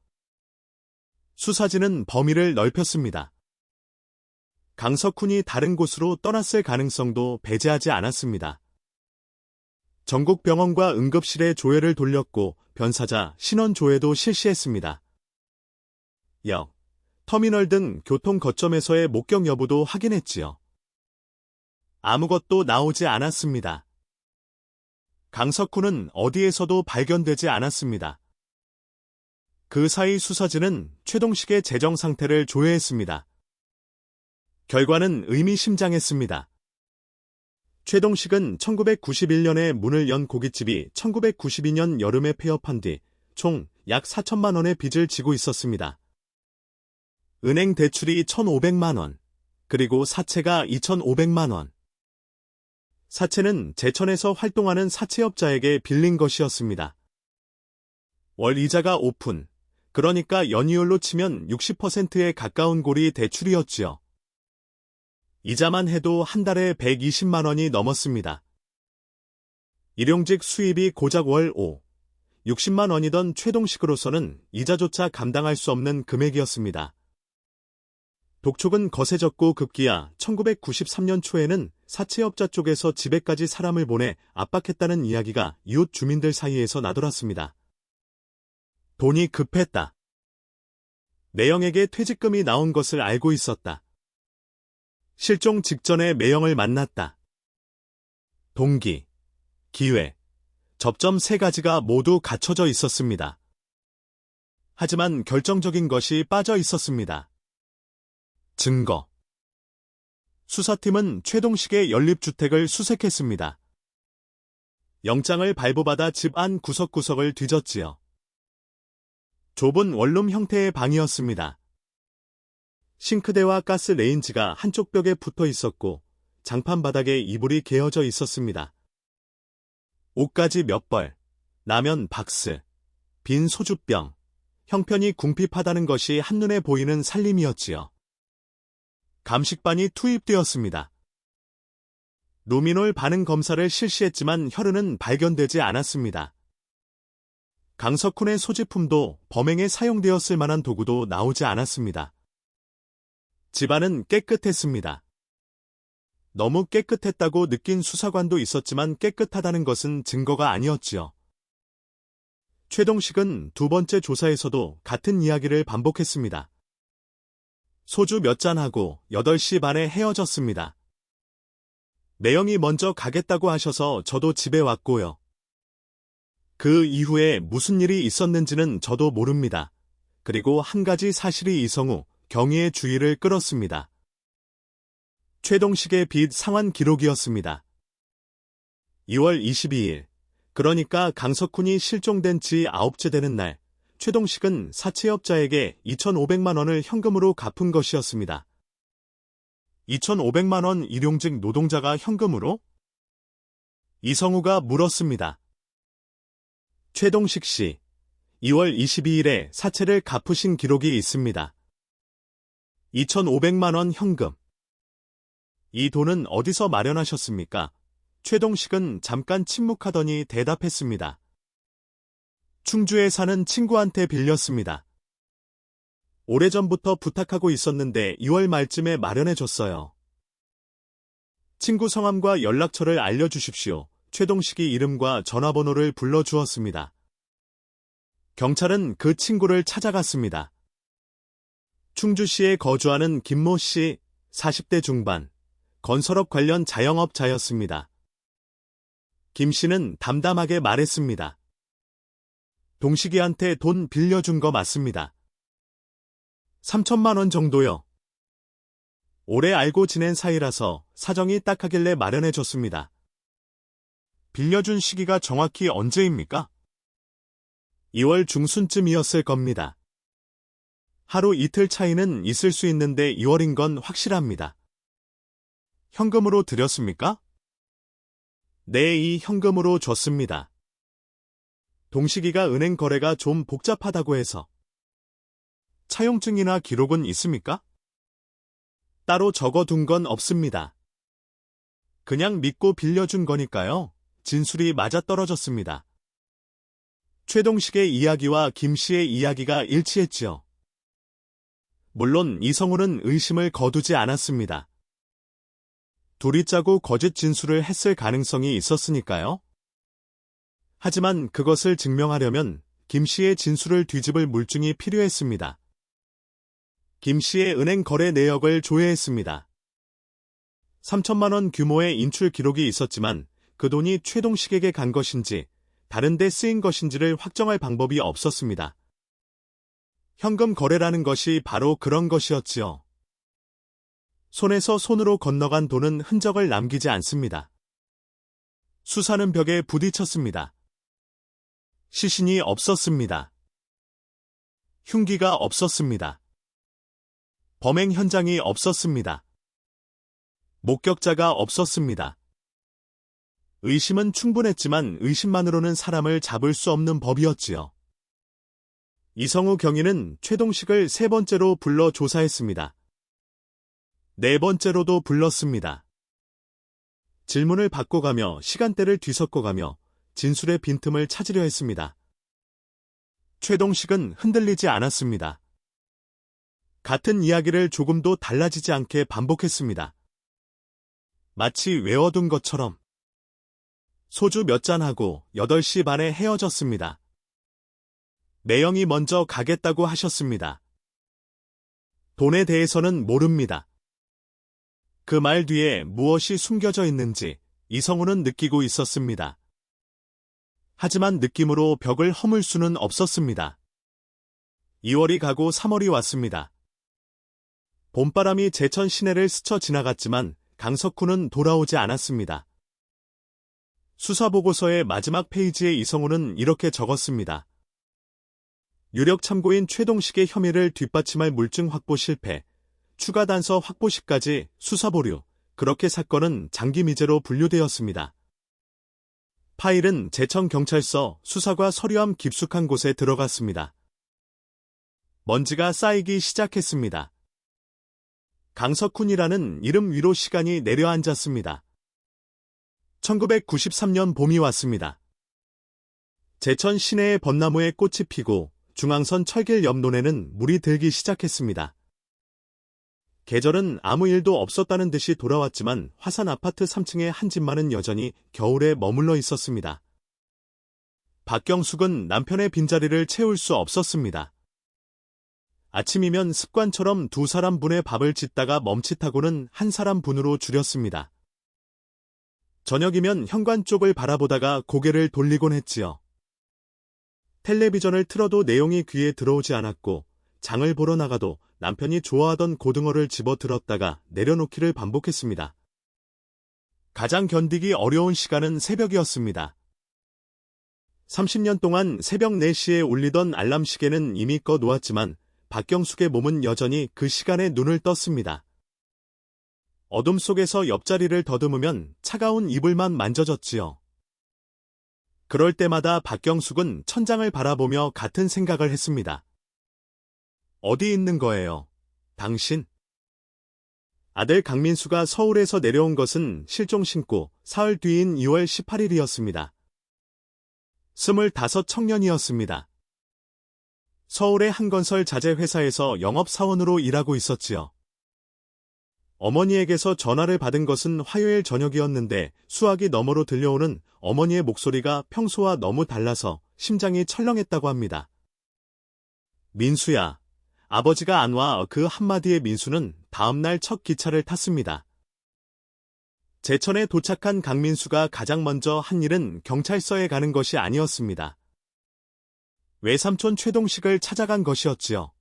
수사진은 범위를 넓혔습니다. 강석훈이 다른 곳으로 떠났을 가능성도 배제하지 않았습니다. 전국 병원과 응급실에 조회를 돌렸고 변사자 신원 조회도 실시했습니다. 역, 터미널 등 교통 거점에서의 목격 여부도 확인했지요. 아무것도 나오지 않았습니다. 강석훈은 어디에서도 발견되지 않았습니다. 그 사이 수사진은 최동식의 재정 상태를 조회했습니다. 결과는 의미심장했습니다. 최동식은 1991년에 문을 연 고깃집이 1992년 여름에 폐업한 뒤 총 약 4천만 원의 빚을 지고 있었습니다. 은행 대출이 1,500만 원, 그리고 사채가 2,500만 원. 사채는 제천에서 활동하는 사채업자에게 빌린 것이었습니다. 월 이자가 오픈, 그러니까 연이율로 치면 60%에 가까운 골이 대출이었지요. 이자만 해도 한 달에 120만 원이 넘었습니다. 일용직 수입이 고작 월 5, 60만 원이던 최동식으로서는 이자조차 감당할 수 없는 금액이었습니다. 독촉은 거세졌고 급기야 1993년 초에는 사채업자 쪽에서 집에까지 사람을 보내 압박했다는 이야기가 이웃 주민들 사이에서 나돌았습니다. 돈이 급했다. 매형에게 퇴직금이 나온 것을 알고 있었다. 실종 직전에 매형을 만났다. 동기, 기회, 접점 세 가지가 모두 갖춰져 있었습니다. 하지만 결정적인 것이 빠져 있었습니다. 증거. 수사팀은 최동식의 연립주택을 수색했습니다. 영장을 발부받아 집 안 구석구석을 뒤졌지요. 좁은 원룸 형태의 방이었습니다. 싱크대와 가스 레인지가 한쪽 벽에 붙어 있었고 장판 바닥에 이불이 개어져 있었습니다. 옷가지 몇 벌, 라면 박스, 빈 소주병, 형편이 궁핍하다는 것이 한눈에 보이는 살림이었지요. 감식반이 투입되었습니다. 루미놀 반응 검사를 실시했지만 혈흔은 발견되지 않았습니다. 강석훈의 소지품도 범행에 사용되었을 만한 도구도 나오지 않았습니다. 집안은 깨끗했습니다. 너무 깨끗했다고 느낀 수사관도 있었지만 깨끗하다는 것은 증거가 아니었지요. 최동식은 두 번째 조사에서도 같은 이야기를 반복했습니다. 소주 몇 잔하고 8시 반에 헤어졌습니다. 매형이 먼저 가겠다고 하셔서 저도 집에 왔고요. 그 이후에 무슨 일이 있었는지는 저도 모릅니다. 그리고 한 가지 사실이 이성우, 경위의 주의를 끌었습니다. 최동식의 빚 상환 기록이었습니다. 2월 22일, 그러니까 강석훈이 실종된 지 9째 되는 날, 최동식은 사채업자에게 2,500만 원을 현금으로 갚은 것이었습니다. 2,500만 원 일용직 노동자가 현금으로? 이성우가 물었습니다. 최동식 씨, 2월 22일에 사채를 갚으신 기록이 있습니다. 2,500만 원 현금. 이 돈은 어디서 마련하셨습니까? 최동식은 잠깐 침묵하더니 대답했습니다. 충주에 사는 친구한테 빌렸습니다. 오래전부터 부탁하고 있었는데 2월 말쯤에 마련해줬어요. 친구 성함과 연락처를 알려주십시오. 최동식이 이름과 전화번호를 불러주었습니다. 경찰은 그 친구를 찾아갔습니다. 충주시에 거주하는 김모 씨, 40대 중반, 건설업 관련 자영업자였습니다. 김 씨는 담담하게 말했습니다. 동식이한테 돈 빌려준 거 맞습니다. 3천만 원 정도요. 오래 알고 지낸 사이라서 사정이 딱하길래 마련해줬습니다. 빌려준 시기가 정확히 언제입니까? 2월 중순쯤이었을 겁니다. 하루 이틀 차이는 있을 수 있는데 2월인 건 확실합니다. 현금으로 드렸습니까? 네, 이 현금으로 줬습니다. 동식이가 은행 거래가 좀 복잡하다고 해서. 차용증이나 기록은 있습니까? 따로 적어둔 건 없습니다. 그냥 믿고 빌려준 거니까요. 진술이 맞아떨어졌습니다. 최동식의 이야기와 김씨의 이야기가 일치했지요. 물론 이성우는 의심을 거두지 않았습니다. 둘이 짜고 거짓 진술을 했을 가능성이 있었으니까요. 하지만 그것을 증명하려면 김씨의 진술을 뒤집을 물증이 필요했습니다. 김씨의 은행 거래 내역을 조회했습니다. 3천만 원 규모의 인출 기록이 있었지만 그 돈이 최동식에게 간 것인지 다른 데 쓰인 것인지를 확정할 방법이 없었습니다. 현금 거래라는 것이 바로 그런 것이었지요. 손에서 손으로 건너간 돈은 흔적을 남기지 않습니다. 수사는 벽에 부딪혔습니다. 시신이 없었습니다. 흉기가 없었습니다. 범행 현장이 없었습니다. 목격자가 없었습니다. 의심은 충분했지만 의심만으로는 사람을 잡을 수 없는 법이었지요. 이성우 경위는 최동식을 3번째로 불러 조사했습니다. 4번째로도 불렀습니다. 질문을 바꿔가며 시간대를 뒤섞어가며 진술의 빈틈을 찾으려 했습니다. 최동식은 흔들리지 않았습니다. 같은 이야기를 조금도 달라지지 않게 반복했습니다. 마치 외워둔 것처럼. 소주 몇 잔하고 8시 반에 헤어졌습니다. 매형이 먼저 가겠다고 하셨습니다. 돈에 대해서는 모릅니다. 그 말 뒤에 무엇이 숨겨져 있는지 이성우는 느끼고 있었습니다. 하지만 느낌으로 벽을 허물 수는 없었습니다. 2월이 가고 3월이 왔습니다. 봄바람이 제천 시내를 스쳐 지나갔지만 강석훈은 돌아오지 않았습니다. 수사보고서의 마지막 페이지에 이성우는 이렇게 적었습니다. 유력 참고인 최동식의 혐의를 뒷받침할 물증 확보 실패, 추가 단서 확보 시까지 수사 보류, 그렇게 사건은 장기 미제로 분류되었습니다. 파일은 제천경찰서 수사과 서류함 깊숙한 곳에 들어갔습니다. 먼지가 쌓이기 시작했습니다. 강석훈이라는 이름 위로 시간이 내려앉았습니다. 1993년 봄이 왔습니다. 제천 시내의 벚나무에 꽃이 피고 중앙선 철길 옆 논에는 물이 들기 시작했습니다. 계절은 아무 일도 없었다는 듯이 돌아왔지만 화산 아파트 3층의 한 집만은 여전히 겨울에 머물러 있었습니다. 박경숙은 남편의 빈자리를 채울 수 없었습니다. 아침이면 습관처럼 2사람분의 밥을 짓다가 멈칫하고는 1사람분으로 줄였습니다. 저녁이면 현관 쪽을 바라보다가 고개를 돌리곤 했지요. 텔레비전을 틀어도 내용이 귀에 들어오지 않았고 장을 보러 나가도 남편이 좋아하던 고등어를 집어 들었다가 내려놓기를 반복했습니다. 가장 견디기 어려운 시간은 새벽이었습니다. 30년 동안 새벽 4시에 울리던 알람 시계는 이미 꺼 놓았지만 박경숙의 몸은 여전히 그 시간에 눈을 떴습니다. 어둠 속에서 옆자리를 더듬으면 차가운 이불만 만져졌지요. 그럴 때마다 박경숙은 천장을 바라보며 같은 생각을 했습니다. 어디 있는 거예요, 당신? 아들 강민수가 서울에서 내려온 것은 실종 신고 사흘 뒤인 2월 18일이었습니다. 25 청년이었습니다. 서울의 한 건설 자재 회사에서 영업사원으로 일하고 있었지요. 어머니에게서 전화를 받은 것은 화요일 저녁이었는데 수화기 너머로 들려오는 어머니의 목소리가 평소와 너무 달라서 심장이 철렁했다고 합니다. 민수야, 아버지가 안 와. 그 한마디에 민수는 다음날 첫 기차를 탔습니다. 제천에 도착한 강민수가 가장 먼저 한 일은 경찰서에 가는 것이 아니었습니다. 외삼촌 최동식을 찾아간 것이었지요.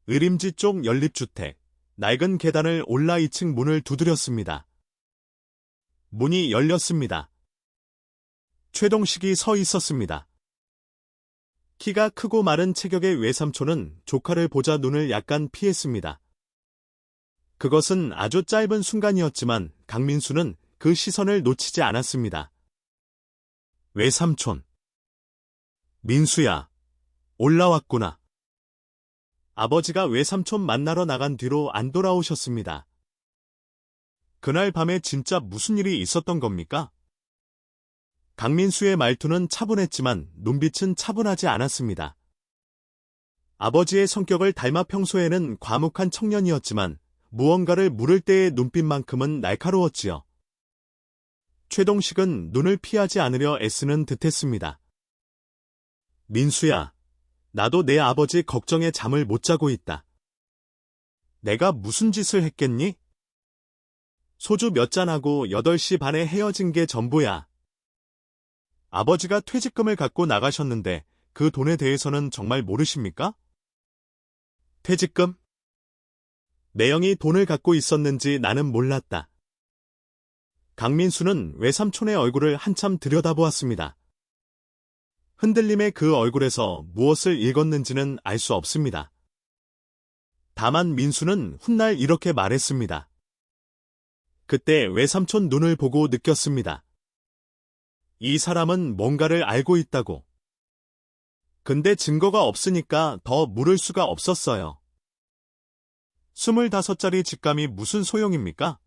의림지 쪽 연립주택, 낡은 계단을 올라 2층 문을 두드렸습니다. 문이 열렸습니다. 최동식이 서 있었습니다. 키가 크고 마른 체격의 외삼촌은 조카를 보자 눈을 약간 피했습니다. 그것은 아주 짧은 순간이었지만 강민수는 그 시선을 놓치지 않았습니다. 외삼촌. 민수야, 올라왔구나. 아버지가 외삼촌 만나러 나간 뒤로 안 돌아오셨습니다. 그날 밤에 진짜 무슨 일이 있었던 겁니까? 강민수의 말투는 차분했지만 눈빛은 차분하지 않았습니다. 아버지의 성격을 닮아 평소에는 과묵한 청년이었지만 무언가를 물을 때의 눈빛만큼은 날카로웠지요. 최동식은 눈을 피하지 않으려 애쓰는 듯했습니다. 민수야, 나도 내 아버지 걱정에 잠을 못 자고 있다. 내가 무슨 짓을 했겠니? 소주 몇 잔하고 8시 반에 헤어진 게 전부야. 아버지가 퇴직금을 갖고 나가셨는데 그 돈에 대해서는 정말 모르십니까? 퇴직금? 매형이 돈을 갖고 있었는지 나는 몰랐다. 강민수는 외삼촌의 얼굴을 한참 들여다보았습니다. 흔들림의 그 얼굴에서 무엇을 읽었는지는 알 수 없습니다. 다만 민수는 훗날 이렇게 말했습니다. 그때 외삼촌 눈을 보고 느꼈습니다. 이 사람은 뭔가를 알고 있다고. 근데 증거가 없으니까 더 물을 수가 없었어요. 25짜리 집감이 무슨 소용입니까?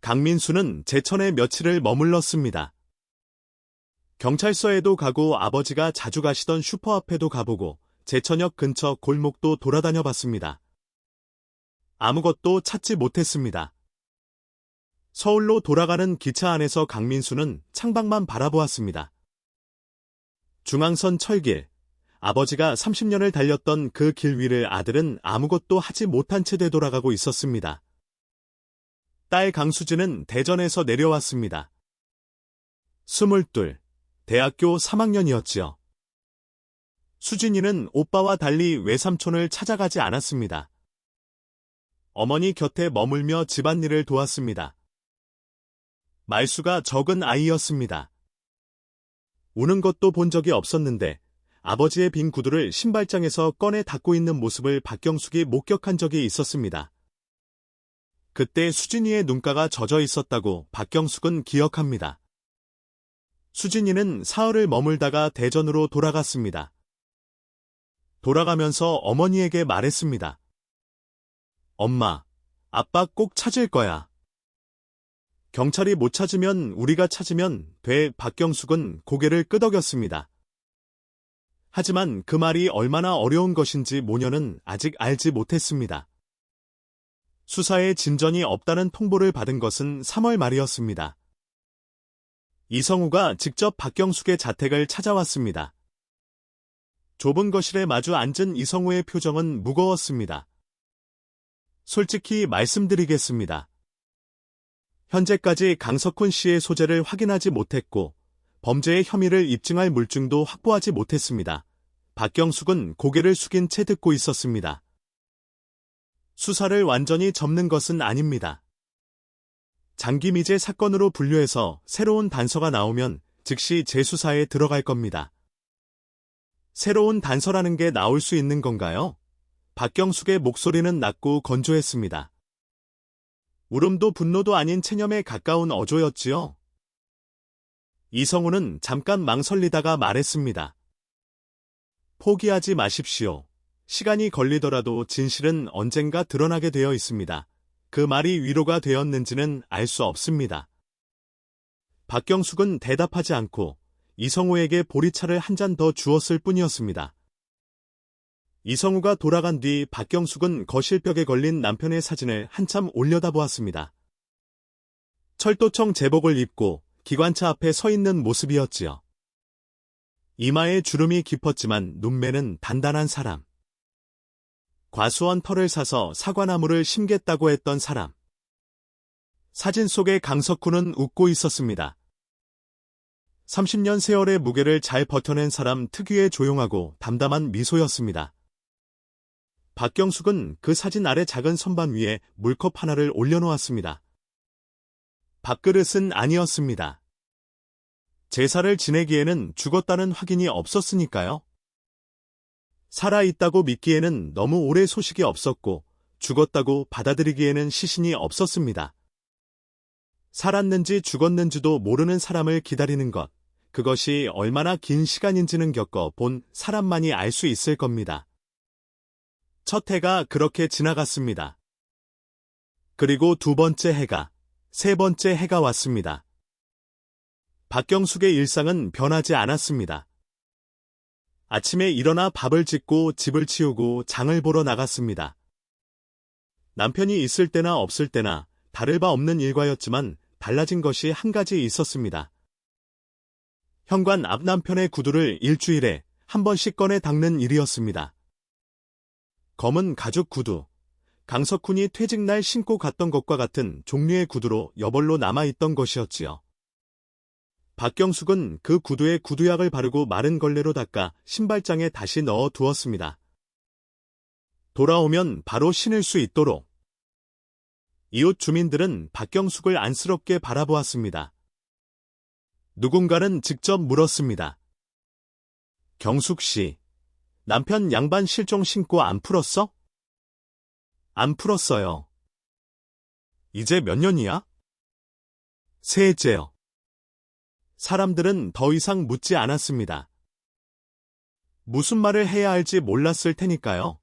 강민수는 제천에 며칠을 머물렀습니다. 경찰서에도 가고 아버지가 자주 가시던 슈퍼 앞에도 가보고 제천역 근처 골목도 돌아다녀 봤습니다. 아무것도 찾지 못했습니다. 서울로 돌아가는 기차 안에서 강민수는 창밖만 바라보았습니다. 중앙선 철길, 아버지가 30년을 달렸던 그 길 위를 아들은 아무것도 하지 못한 채 되돌아가고 있었습니다. 딸 강수진은 대전에서 내려왔습니다. 22, 대학교 3학년이었지요. 수진이는 오빠와 달리 외삼촌을 찾아가지 않았습니다. 어머니 곁에 머물며 집안일을 도왔습니다. 말수가 적은 아이였습니다. 우는 것도 본 적이 없었는데 아버지의 빈 구두를 신발장에서 꺼내 닦고 있는 모습을 박경숙이 목격한 적이 있었습니다. 그때 수진이의 눈가가 젖어 있었다고 박경숙은 기억합니다. 수진이는 사흘을 머물다가 대전으로 돌아갔습니다. 돌아가면서 어머니에게 말했습니다. 엄마, 아빠 꼭 찾을 거야. 경찰이 못 찾으면 우리가 찾으면 돼. 박경숙은 고개를 끄덕였습니다. 하지만 그 말이 얼마나 어려운 것인지 모녀는 아직 알지 못했습니다. 수사에 진전이 없다는 통보를 받은 것은 3월 말이었습니다. 이성우가 직접 박경숙의 자택을 찾아왔습니다. 좁은 거실에 마주 앉은 이성우의 표정은 무거웠습니다. 솔직히 말씀드리겠습니다. 현재까지 강석훈 씨의 소재를 확인하지 못했고 범죄의 혐의를 입증할 물증도 확보하지 못했습니다. 박경숙은 고개를 숙인 채 듣고 있었습니다. 수사를 완전히 접는 것은 아닙니다. 장기미제 사건으로 분류해서 새로운 단서가 나오면 즉시 재수사에 들어갈 겁니다. 새로운 단서라는 게 나올 수 있는 건가요? 박경숙의 목소리는 낮고 건조했습니다. 울음도 분노도 아닌 체념에 가까운 어조였지요. 이성우는 잠깐 망설이다가 말했습니다. 포기하지 마십시오. 시간이 걸리더라도 진실은 언젠가 드러나게 되어 있습니다. 그 말이 위로가 되었는지는 알 수 없습니다. 박경숙은 대답하지 않고 이성우에게 보리차를 한 잔 더 주었을 뿐이었습니다. 이성우가 돌아간 뒤 박경숙은 거실벽에 걸린 남편의 사진을 한참 올려다보았습니다. 철도청 제복을 입고 기관차 앞에 서 있는 모습이었지요. 이마에 주름이 깊었지만 눈매는 단단한 사람. 과수원 털을 사서 사과나무를 심겠다고 했던 사람. 사진 속의 강석훈은 웃고 있었습니다. 30년 세월의 무게를 잘 버텨낸 사람 특유의 조용하고 담담한 미소였습니다. 박경숙은 그 사진 아래 작은 선반 위에 물컵 하나를 올려놓았습니다. 밥그릇은 아니었습니다. 제사를 지내기에는 죽었다는 확인이 없었으니까요. 살아있다고 믿기에는 너무 오래 소식이 없었고 죽었다고 받아들이기에는 시신이 없었습니다. 살았는지 죽었는지도 모르는 사람을 기다리는 것, 그것이 얼마나 긴 시간인지는 겪어본 사람만이 알 수 있을 겁니다. 첫 해가 그렇게 지나갔습니다. 그리고 두 번째 해가, 세 번째 해가 왔습니다. 박경숙의 일상은 변하지 않았습니다. 아침에 일어나 밥을 짓고 집을 치우고 장을 보러 나갔습니다. 남편이 있을 때나 없을 때나 다를 바 없는 일과였지만 달라진 것이 한 가지 있었습니다. 현관 앞 남편의 구두를 일주일에 한 번씩 꺼내 닦는 일이었습니다. 검은 가죽 구두, 강석훈이 퇴직날 신고 갔던 것과 같은 종류의 구두로 여벌로 남아있던 것이었지요. 박경숙은 그 구두에 구두약을 바르고 마른 걸레로 닦아 신발장에 다시 넣어 두었습니다. 돌아오면 바로 신을 수 있도록. 이웃 주민들은 박경숙을 안쓰럽게 바라보았습니다. 누군가는 직접 물었습니다. 경숙 씨, 남편 양반 실종 신고 안 풀었어? 안 풀었어요. 이제 몇 년이야? 세째요. 사람들은 더 이상 묻지 않았습니다. 무슨 말을 해야 할지 몰랐을 테니까요.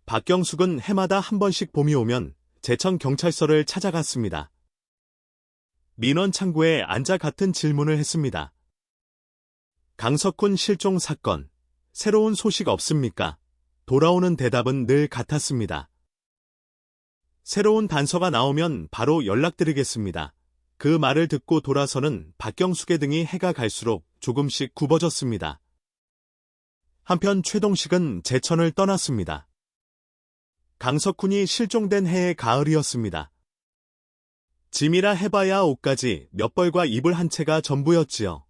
박경숙은 해마다 한 번씩 봄이 오면 제천 경찰서를 찾아갔습니다. 민원 창구에 앉아 같은 질문을 했습니다. 강석훈 실종 사건, 새로운 소식 없습니까? 돌아오는 대답은 늘 같았습니다. 새로운 단서가 나오면 바로 연락드리겠습니다. 그 말을 듣고 돌아서는 박경숙의 등이 해가 갈수록 조금씩 굽어졌습니다. 한편 최동식은 제천을 떠났습니다. 강석훈이 실종된 해의 가을이었습니다. 짐이라 해봐야 옷까지 몇 벌과 이불 한 채가 전부였지요.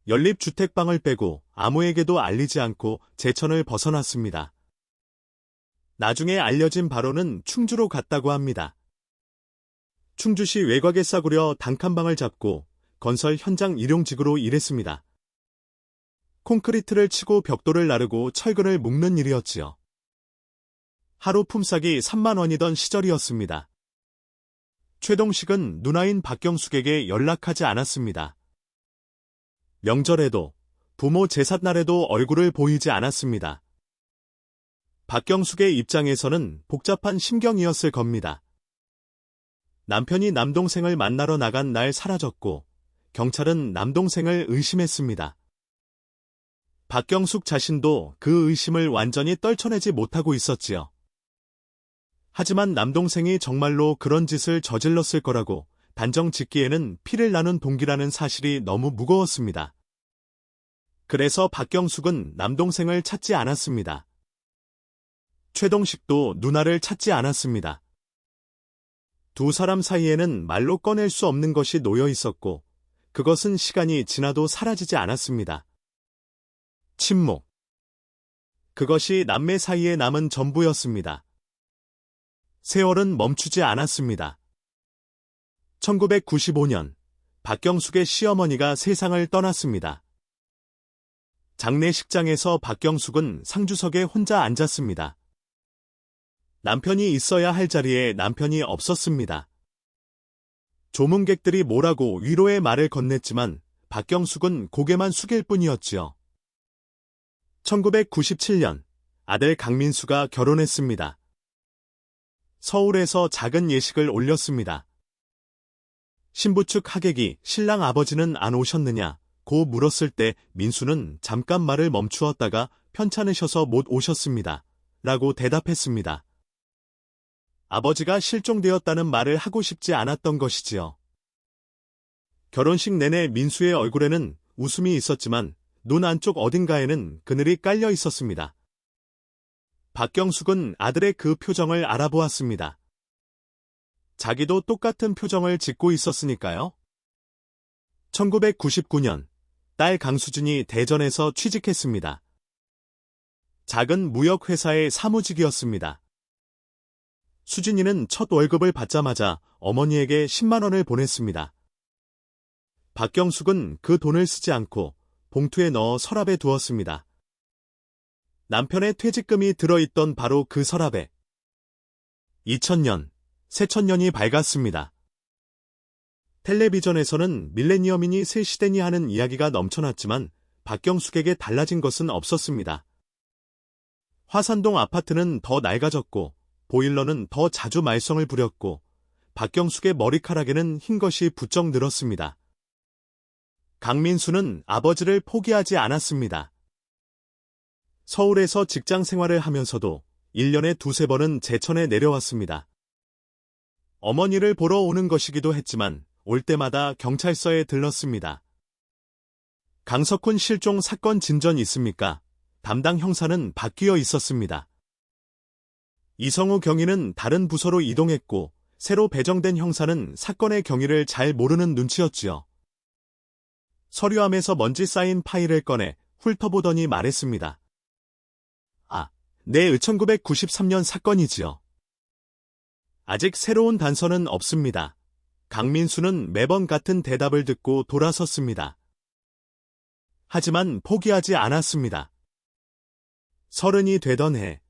연립주택방을 빼고 아무에게도 알리지 않고 제천을 벗어났습니다. 나중에 알려진 바로는 충주로 갔다고 합니다. 충주시 외곽에 싸구려 단칸방을 잡고 건설 현장 일용직으로 일했습니다. 콘크리트를 치고 벽돌을 나르고 철근을 묶는 일이었지요. 하루 품삯이 3만 원이던 시절이었습니다. 최동식은 누나인 박경숙에게 연락하지 않았습니다. 명절에도 부모 제삿날에도 얼굴을 보이지 않았습니다. 박경숙의 입장에서는 복잡한 심경이었을 겁니다. 남편이 남동생을 만나러 나간 날 사라졌고 경찰은 남동생을 의심했습니다. 박경숙 자신도 그 의심을 완전히 떨쳐내지 못하고 있었지요. 하지만 남동생이 정말로 그런 짓을 저질렀을 거라고 단정 짓기에는 피를 나눈 동기라는 사실이 너무 무거웠습니다. 그래서 박경숙은 남동생을 찾지 않았습니다. 최동식도 누나를 찾지 않았습니다. 두 사람 사이에는 말로 꺼낼 수 없는 것이 놓여 있었고 그것은 시간이 지나도 사라지지 않았습니다. 침묵. 그것이 남매 사이에 남은 전부였습니다. 세월은 멈추지 않았습니다. 1995년 박경숙의 시어머니가 세상을 떠났습니다. 장례식장에서 박경숙은 상주석에 혼자 앉았습니다. 남편이 있어야 할 자리에 남편이 없었습니다. 조문객들이 뭐라고 위로의 말을 건넸지만 박경숙은 고개만 숙일 뿐이었지요. 1997년 아들 강민수가 결혼했습니다. 서울에서 작은 예식을 올렸습니다. 신부 측 하객이 신랑 아버지는 안 오셨느냐고 물었을 때 민수는 잠깐 말을 멈추었다가 편찮으셔서 못 오셨습니다. 라고 대답했습니다. 아버지가 실종되었다는 말을 하고 싶지 않았던 것이지요. 결혼식 내내 민수의 얼굴에는 웃음이 있었지만 눈 안쪽 어딘가에는 그늘이 깔려 있었습니다. 박경숙은 아들의 그 표정을 알아보았습니다. 자기도 똑같은 표정을 짓고 있었으니까요. 1999년 딸 강수진이 대전에서 취직했습니다. 작은 무역회사의 사무직이었습니다. 수진이는 첫 월급을 받자마자 어머니에게 10만 원을 보냈습니다. 박경숙은 그 돈을 쓰지 않고 봉투에 넣어 서랍에 두었습니다. 남편의 퇴직금이 들어있던 바로 그 서랍에 2000년, 새천년이 밝았습니다. 텔레비전에서는 밀레니엄이니 새 시대니 하는 이야기가 넘쳐났지만 박경숙에게 달라진 것은 없었습니다. 화산동 아파트는 더 낡아졌고 보일러는 더 자주 말썽을 부렸고 박경숙의 머리카락에는 흰 것이 부쩍 늘었습니다. 강민수는 아버지를 포기하지 않았습니다. 서울에서 직장 생활을 하면서도 1년에 두세 번은 제천에 내려왔습니다. 어머니를 보러 오는 것이기도 했지만 올 때마다 경찰서에 들렀습니다. 강석훈 실종 사건 진전 있습니까? 담당 형사는 바뀌어 있었습니다. 이성우 경위는 다른 부서로 이동했고 새로 배정된 형사는 사건의 경위를 잘 모르는 눈치였지요. 서류함에서 먼지 쌓인 파일을 꺼내 훑어보더니 말했습니다. 아, 네, 1993년 사건이지요. 아직 새로운 단서는 없습니다. 강민수는 매번 같은 대답을 듣고 돌아섰습니다. 하지만 포기하지 않았습니다. 30이 되던 해,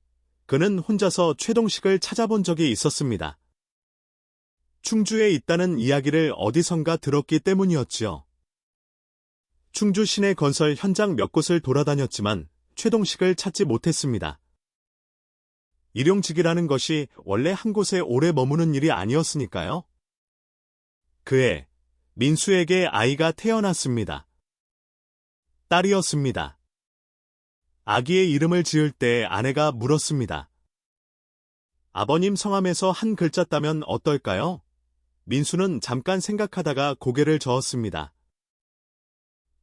그는 혼자서 최동식을 찾아본 적이 있었습니다. 충주에 있다는 이야기를 어디선가 들었기 때문이었지요. 충주 시내 건설 현장 몇 곳을 돌아다녔지만 최동식을 찾지 못했습니다. 일용직이라는 것이 원래 한 곳에 오래 머무는 일이 아니었으니까요. 그해 민수에게 아이가 태어났습니다. 딸이었습니다. 아기의 이름을 지을 때 아내가 물었습니다. 아버님 성함에서 한 글자 따면 어떨까요? 민수는 잠깐 생각하다가 고개를 저었습니다.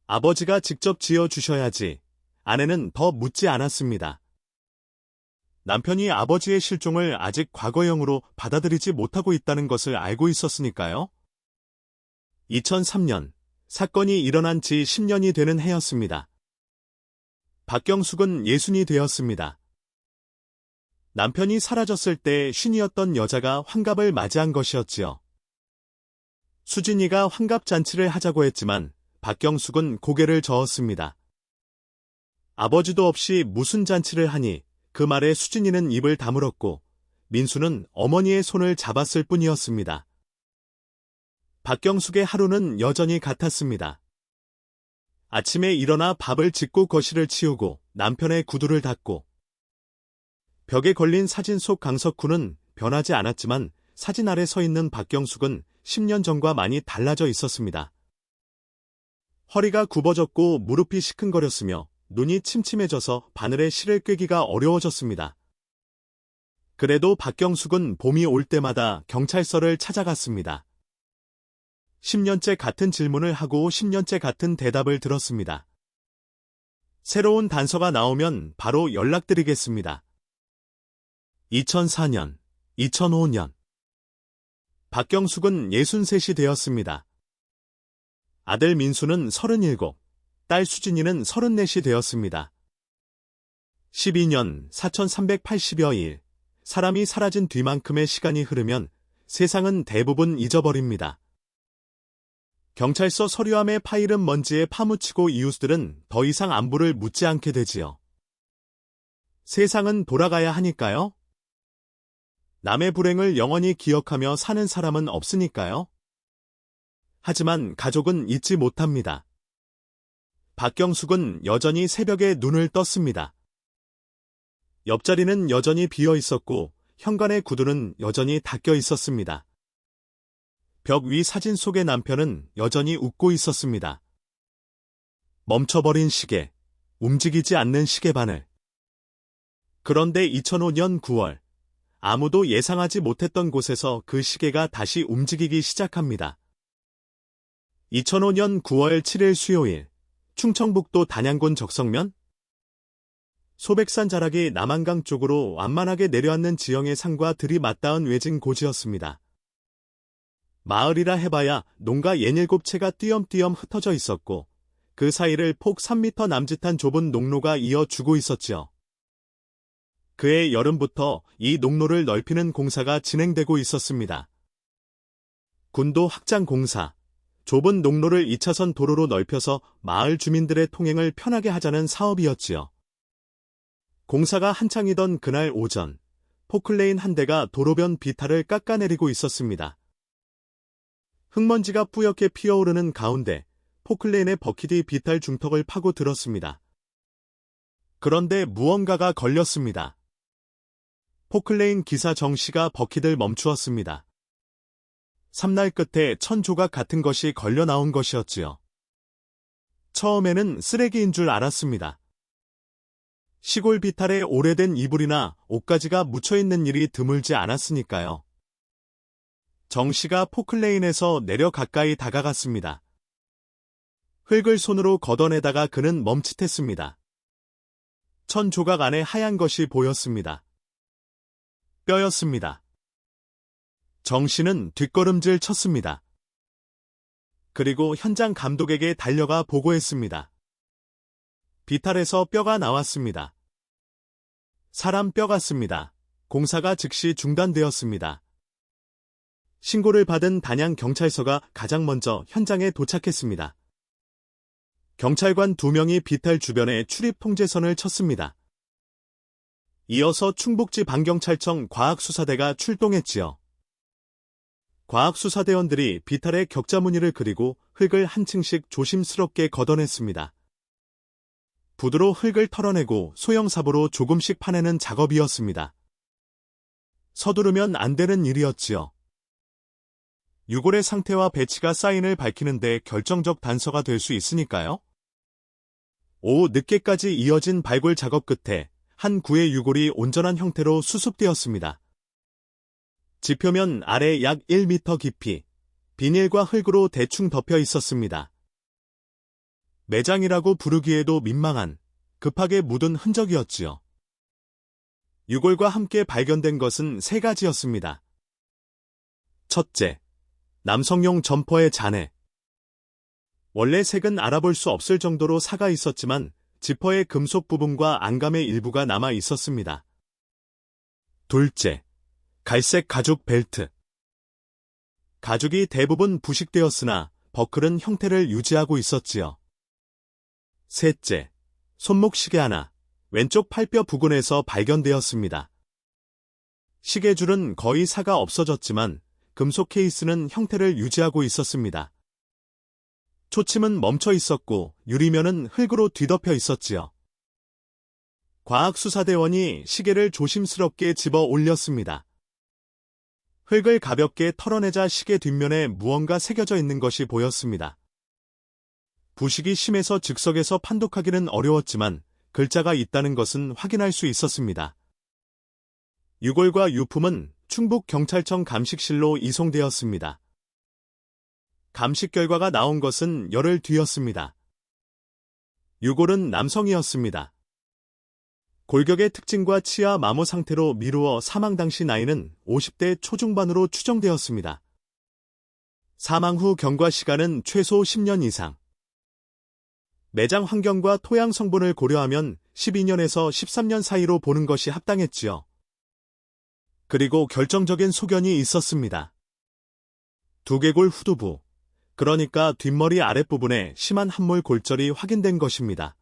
아버지가 직접 지어주셔야지. 아내는 더 묻지 않았습니다. 남편이 아버지의 실종을 아직 과거형으로 받아들이지 못하고 있다는 것을 알고 있었으니까요. 2003년, 사건이 일어난 지 10년이 되는 해였습니다. 박경숙은 60이 되었습니다. 남편이 사라졌을 때 쉰이었던 여자가 환갑을 맞이한 것이었지요. 수진이가 환갑잔치를 하자고 했지만 박경숙은 고개를 저었습니다. 아버지도 없이 무슨 잔치를 하니 그 말에 수진이는 입을 다물었고 민수는 어머니의 손을 잡았을 뿐이었습니다. 박경숙의 하루는 여전히 같았습니다. 아침에 일어나 밥을 짓고 거실을 치우고 남편의 구두를 닦고 벽에 걸린 사진 속 강석훈은 변하지 않았지만 사진 아래 서 있는 박경숙은 10년 전과 많이 달라져 있었습니다. 허리가 굽어졌고 무릎이 시큰거렸으며 눈이 침침해져서 바늘에 실을 꿰기가 어려워졌습니다. 그래도 박경숙은 봄이 올 때마다 경찰서를 찾아갔습니다. 10년째 같은 질문을 하고 10년째 같은 대답을 들었습니다. 새로운 단서가 나오면 바로 연락드리겠습니다. 2004년, 2005년. 박경숙은 63이 되었습니다. 아들 민수는 37, 딸 수진이는 34이 되었습니다. 12년 4380여 일, 사람이 사라진 뒤만큼의 시간이 흐르면 세상은 대부분 잊어버립니다. 경찰서 서류함의 파일은 먼지에 파묻히고 이웃들은 더 이상 안부를 묻지 않게 되지요. 세상은 돌아가야 하니까요. 남의 불행을 영원히 기억하며 사는 사람은 없으니까요. 하지만 가족은 잊지 못합니다. 박경숙은 여전히 새벽에 눈을 떴습니다. 옆자리는 여전히 비어 있었고 현관의 구두는 여전히 닫혀 있었습니다. 벽 위 사진 속의 남편은 여전히 웃고 있었습니다. 멈춰버린 시계, 움직이지 않는 시계바늘. 그런데 2005년 9월, 아무도 예상하지 못했던 곳에서 그 시계가 다시 움직이기 시작합니다. 2005년 9월 7일 수요일, 충청북도 단양군 적성면? 소백산 자락이 남한강 쪽으로 완만하게 내려앉는 지형의 산과 들이맞닿은 외진 고지였습니다. 마을이라 해봐야 농가 67채가 띄엄띄엄 흩어져 있었고 그 사이를 폭 3m 남짓한 좁은 농로가 이어주고 있었지요. 그해 여름부터 이 농로를 넓히는 공사가 진행되고 있었습니다. 군도 확장 공사, 좁은 농로를 2차선 도로로 넓혀서 마을 주민들의 통행을 편하게 하자는 사업이었지요. 공사가 한창이던 그날 오전, 포클레인 한 대가 도로변 비탈을 깎아내리고 있었습니다. 흙먼지가 뿌옇게 피어오르는 가운데 포클레인의 버킷이 비탈 중턱을 파고 들었습니다. 그런데 무언가가 걸렸습니다. 포클레인 기사 정 씨가 버킷을 멈추었습니다. 삼날 끝에 1000조각 같은 것이 걸려 나온 것이었지요. 처음에는 쓰레기인 줄 알았습니다. 시골 비탈에 오래된 이불이나 옷가지가 묻혀있는 일이 드물지 않았으니까요. 정 씨가 포클레인에서 내려 가까이 다가갔습니다. 흙을 손으로 걷어내다가 그는 멈칫했습니다. 1000조각 안에 하얀 것이 보였습니다. 뼈였습니다. 정 씨는 뒷걸음질 쳤습니다. 그리고 현장 감독에게 달려가 보고했습니다. 비탈에서 뼈가 나왔습니다. 사람 뼈 같습니다. 공사가 즉시 중단되었습니다. 신고를 받은 단양경찰서가 가장 먼저 현장에 도착했습니다. 경찰관 2명이 비탈 주변에 출입 통제선을 쳤습니다. 이어서 충북지 방경찰청 과학수사대가 출동했지요. 과학수사대원들이 비탈에 격자 무늬를 그리고 흙을 한 층씩 조심스럽게 걷어냈습니다. 부두로 흙을 털어내고 소형삽으로 조금씩 파내는 작업이었습니다. 서두르면 안 되는 일이었지요. 유골의 상태와 배치가 사인을 밝히는데 결정적 단서가 될 수 있으니까요. 오후 늦게까지 이어진 발굴 작업 끝에 한 구의 유골이 온전한 형태로 수습되었습니다. 지표면 아래 약 1m 깊이 비닐과 흙으로 대충 덮여 있었습니다. 매장이라고 부르기에도 민망한 급하게 묻은 흔적이었지요. 유골과 함께 발견된 것은 3가지였습니다. 첫째, 남성용 점퍼의 잔해. 원래 색은 알아볼 수 없을 정도로 사가 있었지만 지퍼의 금속 부분과 안감의 일부가 남아 있었습니다. 둘째, 갈색 가죽 벨트. 가죽이 대부분 부식되었으나 버클은 형태를 유지하고 있었지요. 셋째, 손목 시계 하나, 왼쪽 팔뼈 부근에서 발견되었습니다. 시계줄은 거의 사가 없어졌지만 금속 케이스는 형태를 유지하고 있었습니다. 초침은 멈춰 있었고 유리면은 흙으로 뒤덮여 있었지요. 과학수사대원이 시계를 조심스럽게 집어 올렸습니다. 흙을 가볍게 털어내자 시계 뒷면에 무언가 새겨져 있는 것이 보였습니다. 부식이 심해서 즉석에서 판독하기는 어려웠지만 글자가 있다는 것은 확인할 수 있었습니다. 유골과 유품은 충북경찰청 감식실로 이송되었습니다. 감식 결과가 나온 것은 열흘 뒤였습니다. 유골은 남성이었습니다. 골격의 특징과 치아 마모 상태로 미루어 사망 당시 나이는 50대 초중반으로 추정되었습니다. 사망 후 경과 시간은 최소 10년 이상. 매장 환경과 토양 성분을 고려하면 12년에서 13년 사이로 보는 것이 합당했지요. 그리고 결정적인 소견이 있었습니다. 두개골 후두부, 그러니까 뒷머리 아랫부분에 심한 함몰 골절이 확인된 것입니다.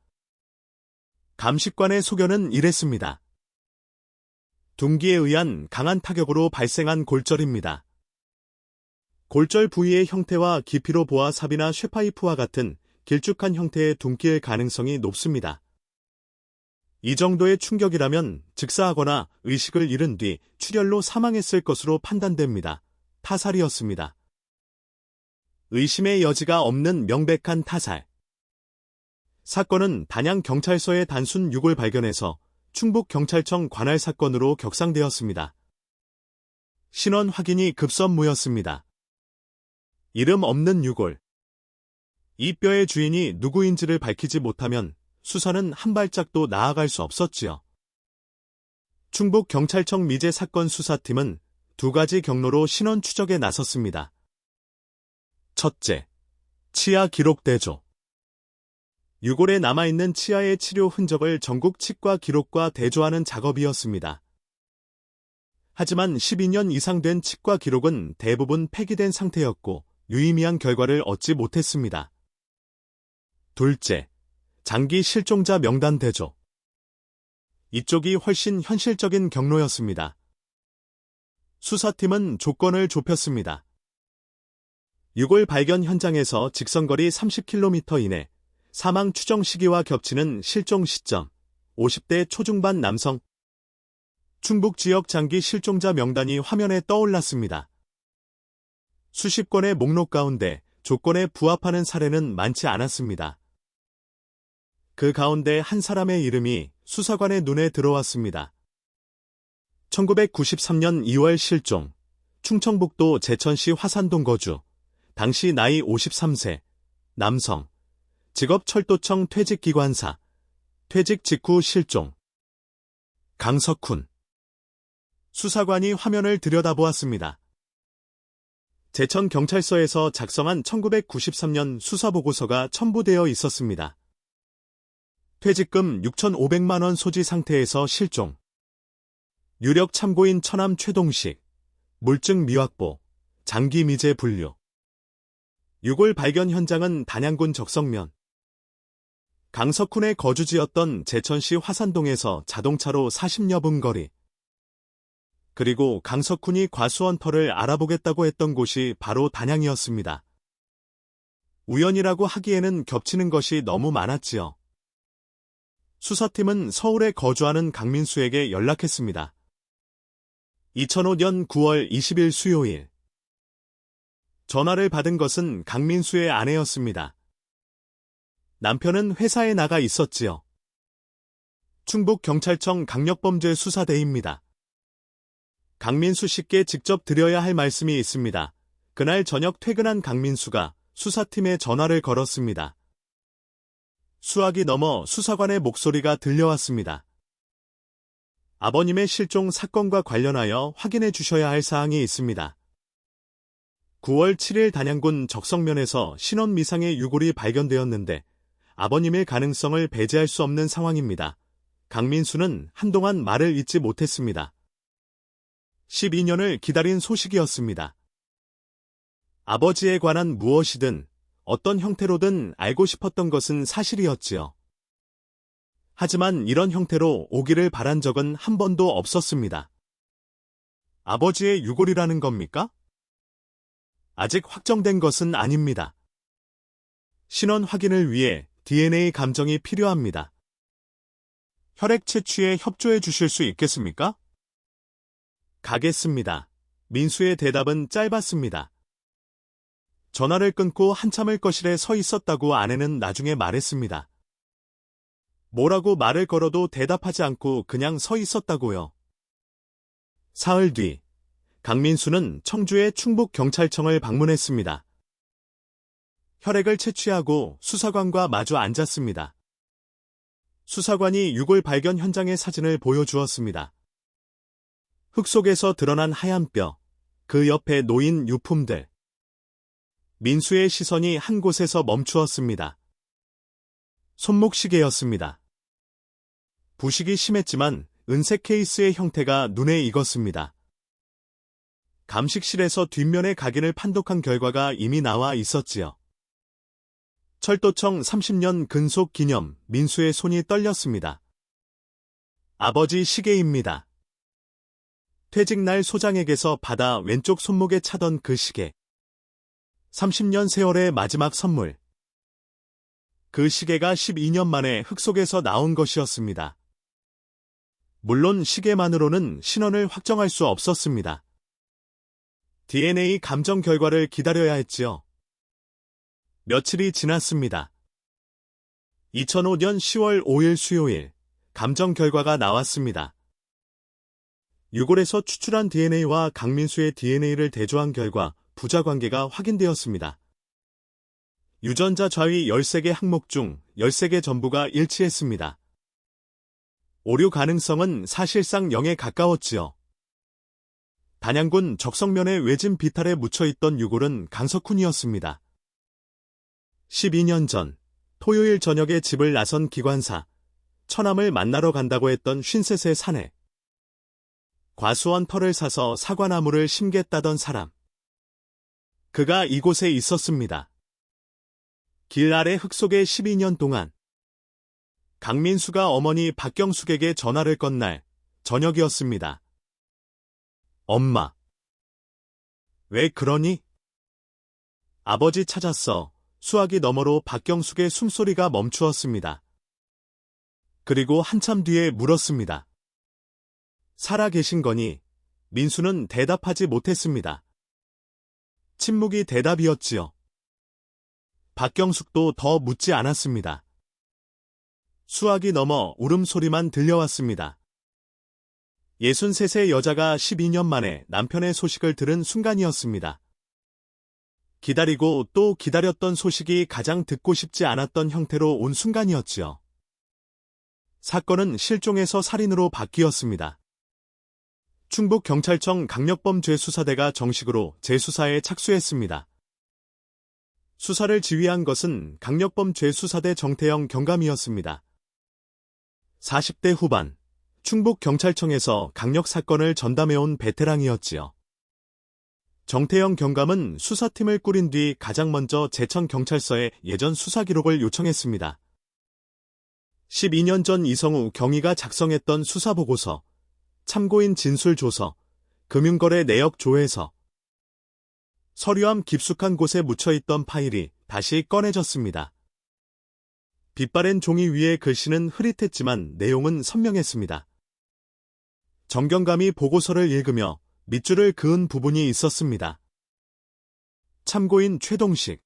감식관의 소견은 이랬습니다. 둔기에 의한 강한 타격으로 발생한 골절입니다. 골절 부위의 형태와 깊이로 보아 삽이나 쇠파이프와 같은 길쭉한 형태의 둔기일 가능성이 높습니다. 이 정도의 충격이라면 즉사하거나 의식을 잃은 뒤 출혈로 사망했을 것으로 판단됩니다. 타살이었습니다. 의심의 여지가 없는 명백한 타살. 사건은 단양경찰서의 단순 유골 발견에서 충북경찰청 관할 사건으로 격상되었습니다. 신원 확인이 급선무였습니다. 이름 없는 유골. 이 뼈의 주인이 누구인지를 밝히지 못하면 수사는 한 발짝도 나아갈 수 없었지요. 충북경찰청 미제 사건 수사팀은 2가지 경로로 신원 추적에 나섰습니다. 첫째, 치아 기록 대조. 유골에 남아있는 치아의 치료 흔적을 전국 치과 기록과 대조하는 작업이었습니다. 하지만 12년 이상 된 치과 기록은 대부분 폐기된 상태였고 유의미한 결과를 얻지 못했습니다. 둘째, 장기 실종자 명단 대조. 이쪽이 훨씬 현실적인 경로였습니다. 수사팀은 조건을 좁혔습니다. 유골 발견 현장에서 직선거리 30km 이내, 사망 추정 시기와 겹치는 실종 시점, 50대 초중반 남성. 충북 지역 장기 실종자 명단이 화면에 떠올랐습니다. 수십 건의 목록 가운데 조건에 부합하는 사례는 많지 않았습니다. 그 가운데 한 사람의 이름이 수사관의 눈에 들어왔습니다. 1993년 2월 실종, 충청북도 제천시 화산동 거주, 당시 나이 53세, 남성, 직업 철도청 퇴직기관사, 퇴직 직후 실종. 강석훈. 수사관이 화면을 들여다보았습니다. 제천경찰서에서 작성한 1993년 수사보고서가 첨부되어 있었습니다. 퇴직금 6,500만 원 소지 상태에서 실종. 유력 참고인 처남 최동식. 물증 미확보. 장기 미제 분류. 유골 발견 현장은 단양군 적성면. 강석훈의 거주지였던 제천시 화산동에서 자동차로 40여 분 거리. 그리고 강석훈이 과수원터를 알아보겠다고 했던 곳이 바로 단양이었습니다. 우연이라고 하기에는 겹치는 것이 너무 많았지요. 수사팀은 서울에 거주하는 강민수에게 연락했습니다. 2005년 9월 20일 수요일. 전화를 받은 것은 강민수의 아내였습니다. 남편은 회사에 나가 있었지요. 충북경찰청 강력범죄수사대입니다. 강민수 씨께 직접 드려야 할 말씀이 있습니다. 그날 저녁 퇴근한 강민수가 수사팀에 전화를 걸었습니다. 수학이 넘어 수사관의 목소리가 들려왔습니다. 아버님의 실종 사건과 관련하여 확인해 주셔야 할 사항이 있습니다. 9월 7일 단양군 적성면에서 신원 미상의 유골이 발견되었는데 아버님일 가능성을 배제할 수 없는 상황입니다. 강민수는 한동안 말을 잇지 못했습니다. 12년을 기다린 소식이었습니다. 아버지에 관한 무엇이든 어떤 형태로든 알고 싶었던 것은 사실이었지요. 하지만 이런 형태로 오기를 바란 적은 한 번도 없었습니다. 아버지의 유골이라는 겁니까? 아직 확정된 것은 아닙니다. 신원 확인을 위해 DNA 감정이 필요합니다. 혈액 채취에 협조해 주실 수 있겠습니까? 가겠습니다. 민수의 대답은 짧았습니다. 전화를 끊고 한참을 거실에 서 있었다고 아내는 나중에 말했습니다. 뭐라고 말을 걸어도 대답하지 않고 그냥 서 있었다고요. 사흘 뒤, 강민수는 청주의 충북경찰청을 방문했습니다. 혈액을 채취하고 수사관과 마주 앉았습니다. 수사관이 유골 발견 현장의 사진을 보여주었습니다. 흙 속에서 드러난 하얀 뼈, 그 옆에 놓인 유품들. 민수의 시선이 한 곳에서 멈추었습니다. 손목시계였습니다. 부식이 심했지만 은색 케이스의 형태가 눈에 익었습니다. 감식실에서 뒷면의 각인을 판독한 결과가 이미 나와 있었지요. 철도청 30년 근속 기념. 민수의 손이 떨렸습니다. 아버지 시계입니다. 퇴직 날 소장에게서 받아 왼쪽 손목에 차던 그 시계. 30년 세월의 마지막 선물. 그 시계가 12년 만에 흙 속에서 나온 것이었습니다. 물론 시계만으로는 신원을 확정할 수 없었습니다. DNA 감정 결과를 기다려야 했지요. 며칠이 지났습니다. 2005년 10월 5일 수요일, 감정 결과가 나왔습니다. 유골에서 추출한 DNA와 강민수의 DNA를 대조한 결과 부자관계가 확인되었습니다. 유전자 좌위 13개 항목 중 13개 전부가 일치했습니다. 오류 가능성은 사실상 0에 가까웠지요. 단양군 적성면의 외진 비탈에 묻혀있던 유골은 강석훈이었습니다. 12년 전 토요일 저녁에 집을 나선 기관사, 처남을 만나러 간다고 했던 53세 사내. 과수원 털을 사서 사과나무를 심겠다던 사람. 그가 이곳에 있었습니다. 길 아래 흙 속에 12년 동안. 강민수가 어머니 박경숙에게 전화를 건 날 저녁이었습니다. 엄마. 왜 그러니? 아버지 찾았어. 수화기 너머로 박경숙의 숨소리가 멈추었습니다. 그리고 한참 뒤에 물었습니다. 살아 계신 거니? 민수는 대답하지 못했습니다. 침묵이 대답이었지요. 박경숙도 더 묻지 않았습니다. 수화기 너머 울음소리만 들려왔습니다. 63세 여자가 12년 만에 남편의 소식을 들은 순간이었습니다. 기다리고 또 기다렸던 소식이 가장 듣고 싶지 않았던 형태로 온 순간이었지요. 사건은 실종에서 살인으로 바뀌었습니다. 충북경찰청 강력범죄수사대가 정식으로 재수사에 착수했습니다. 수사를 지휘한 것은 강력범죄수사대 정태영 경감이었습니다. 40대 후반, 충북경찰청에서 강력사건을 전담해온 베테랑이었지요. 정태영 경감은 수사팀을 꾸린 뒤 가장 먼저 제천경찰서에 예전 수사기록을 요청했습니다. 12년 전 이성우 경위가 작성했던 수사보고서, 참고인 진술조서, 금융거래 내역 조회서, 서류함 깊숙한 곳에 묻혀있던 파일이 다시 꺼내졌습니다. 빛바랜 종이 위에 글씨는 흐릿했지만 내용은 선명했습니다. 정 경감이 보고서를 읽으며 밑줄을 그은 부분이 있었습니다. 참고인 최동식.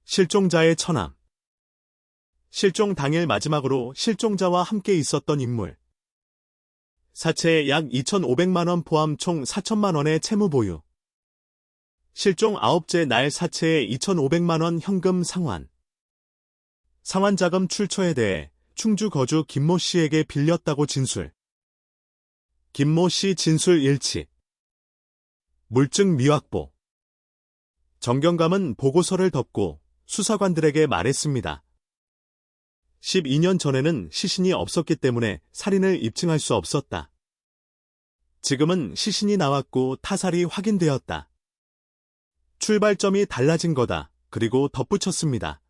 실종자의 처남. 실종 당일 마지막으로 실종자와 함께 있었던 인물. 사채 약 2,500만 원 포함 총 4천만 원의 채무 보유. 실종 9째 날 사채에 2,500만 원 현금 상환. 상환자금 출처에 대해 충주 거주 김모 씨에게 빌렸다고 진술. 김모 씨 진술 일치. 물증 미확보. 정 경감은 보고서를 덮고 수사관들에게 말했습니다. 12년 전에는 시신이 없었기 때문에 살인을 입증할 수 없었다. 지금은 시신이 나왔고 타살이 확인되었다. 출발점이 달라진 거다. 그리고 덧붙였습니다.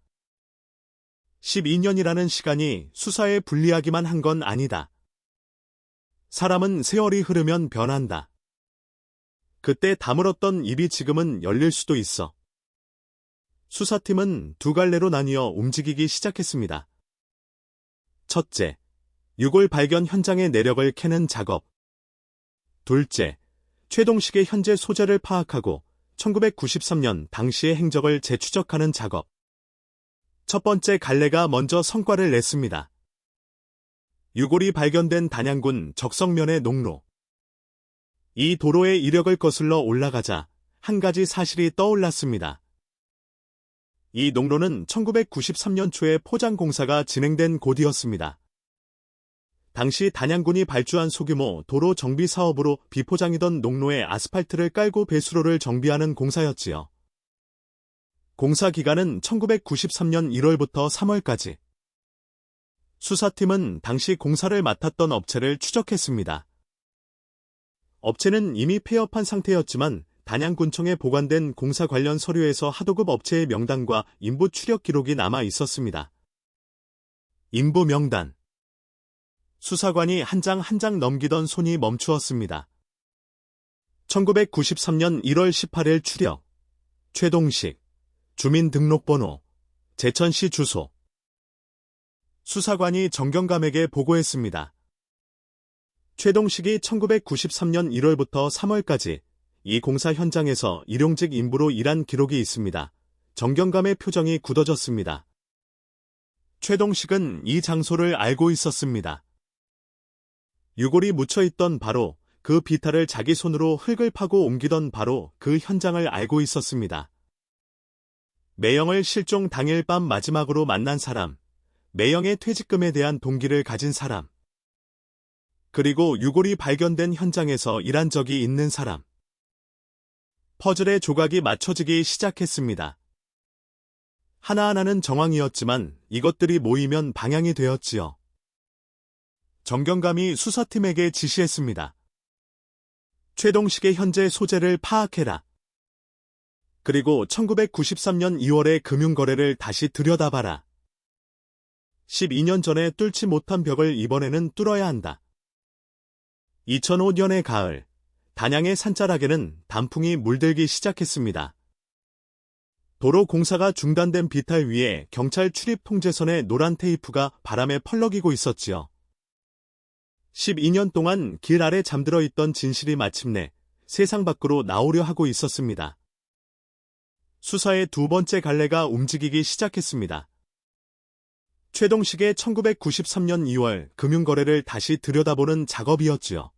12년이라는 시간이 수사에 불리하기만 한 건 아니다. 사람은 세월이 흐르면 변한다. 그때 다물었던 입이 지금은 열릴 수도 있어. 수사팀은 두 갈래로 나뉘어 움직이기 시작했습니다. 첫째, 유골 발견 현장의 내력을 캐는 작업. 둘째, 최동식의 현재 소재를 파악하고 1993년 당시의 행적을 재추적하는 작업. 첫 번째 갈래가 먼저 성과를 냈습니다. 유골이 발견된 단양군 적성면의 농로. 이 도로의 이력을 거슬러 올라가자 한 가지 사실이 떠올랐습니다. 이 농로는 1993년 초에 포장 공사가 진행된 곳이었습니다. 당시 단양군이 발주한 소규모 도로 정비 사업으로 비포장이던 농로에 아스팔트를 깔고 배수로를 정비하는 공사였지요. 공사 기간은 1993년 1월부터 3월까지. 수사팀은 당시 공사를 맡았던 업체를 추적했습니다. 업체는 이미 폐업한 상태였지만 단양군청에 보관된 공사 관련 서류에서 하도급 업체의 명단과 인부 추력 기록이 남아 있었습니다. 인부 명단. 수사관이 한 장 한 장 넘기던 손이 멈추었습니다. 1993년 1월 18일 추력. 최동식. 주민등록번호. 제천시 주소. 수사관이 정 경감에게 보고했습니다. 최동식이 1993년 1월부터 3월까지 이 공사 현장에서 일용직 인부로 일한 기록이 있습니다. 정 경감의 표정이 굳어졌습니다. 최동식은 이 장소를 알고 있었습니다. 유골이 묻혀있던 바로 그 비탈을 자기 손으로 흙을 파고 옮기던 바로 그 현장을 알고 있었습니다. 매영을 실종 당일 밤 마지막으로 만난 사람, 매영의 퇴직금에 대한 동기를 가진 사람, 그리고 유골이 발견된 현장에서 일한 적이 있는 사람. 퍼즐의 조각이 맞춰지기 시작했습니다. 하나하나는 정황이었지만 이것들이 모이면 방향이 되었지요. 정 경감이 수사팀에게 지시했습니다. 최동식의 현재 소재를 파악해라. 그리고 1993년 2월의 금융거래를 다시 들여다봐라. 12년 전에 뚫지 못한 벽을 이번에는 뚫어야 한다. 2005년의 가을, 단양의 산자락에는 단풍이 물들기 시작했습니다. 도로 공사가 중단된 비탈 위에 경찰 출입 통제선의 노란 테이프가 바람에 펄럭이고 있었지요. 12년 동안 길 아래 잠들어 있던 진실이 마침내 세상 밖으로 나오려 하고 있었습니다. 수사의 두 번째 갈래가 움직이기 시작했습니다. 최동식의 1993년 2월 금융거래를 다시 들여다보는 작업이었지요.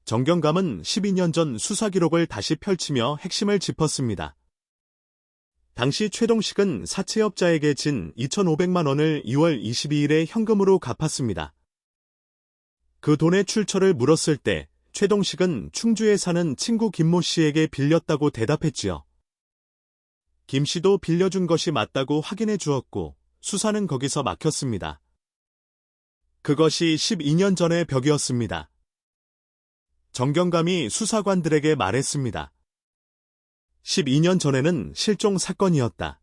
정경감은 12년 전 수사 기록을 다시 펼치며 핵심을 짚었습니다. 당시 최동식은 사채업자에게 진 2,500만 원을 2월 22일에 현금으로 갚았습니다. 그 돈의 출처를 물었을 때 최동식은 충주에 사는 친구 김모 씨에게 빌렸다고 대답했지요. 김 씨도 빌려준 것이 맞다고 확인해 주었고 수사는 거기서 막혔습니다. 그것이 12년 전의 벽이었습니다. 정경감이 수사관들에게 말했습니다. 12년 전에는 실종 사건이었다.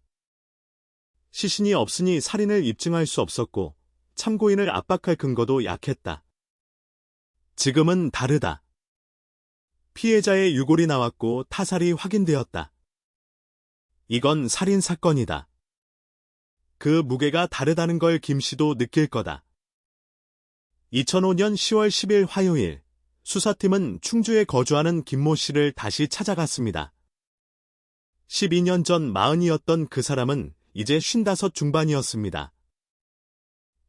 시신이 없으니 살인을 입증할 수 없었고 참고인을 압박할 근거도 약했다. 지금은 다르다. 피해자의 유골이 나왔고 타살이 확인되었다. 이건 살인 사건이다. 그 무게가 다르다는 걸 김 씨도 느낄 거다. 2005년 10월 10일 화요일, 수사팀은 충주에 거주하는 김모 씨를 다시 찾아갔습니다. 12년 전 40이었던 그 사람은 이제 55 중반이었습니다.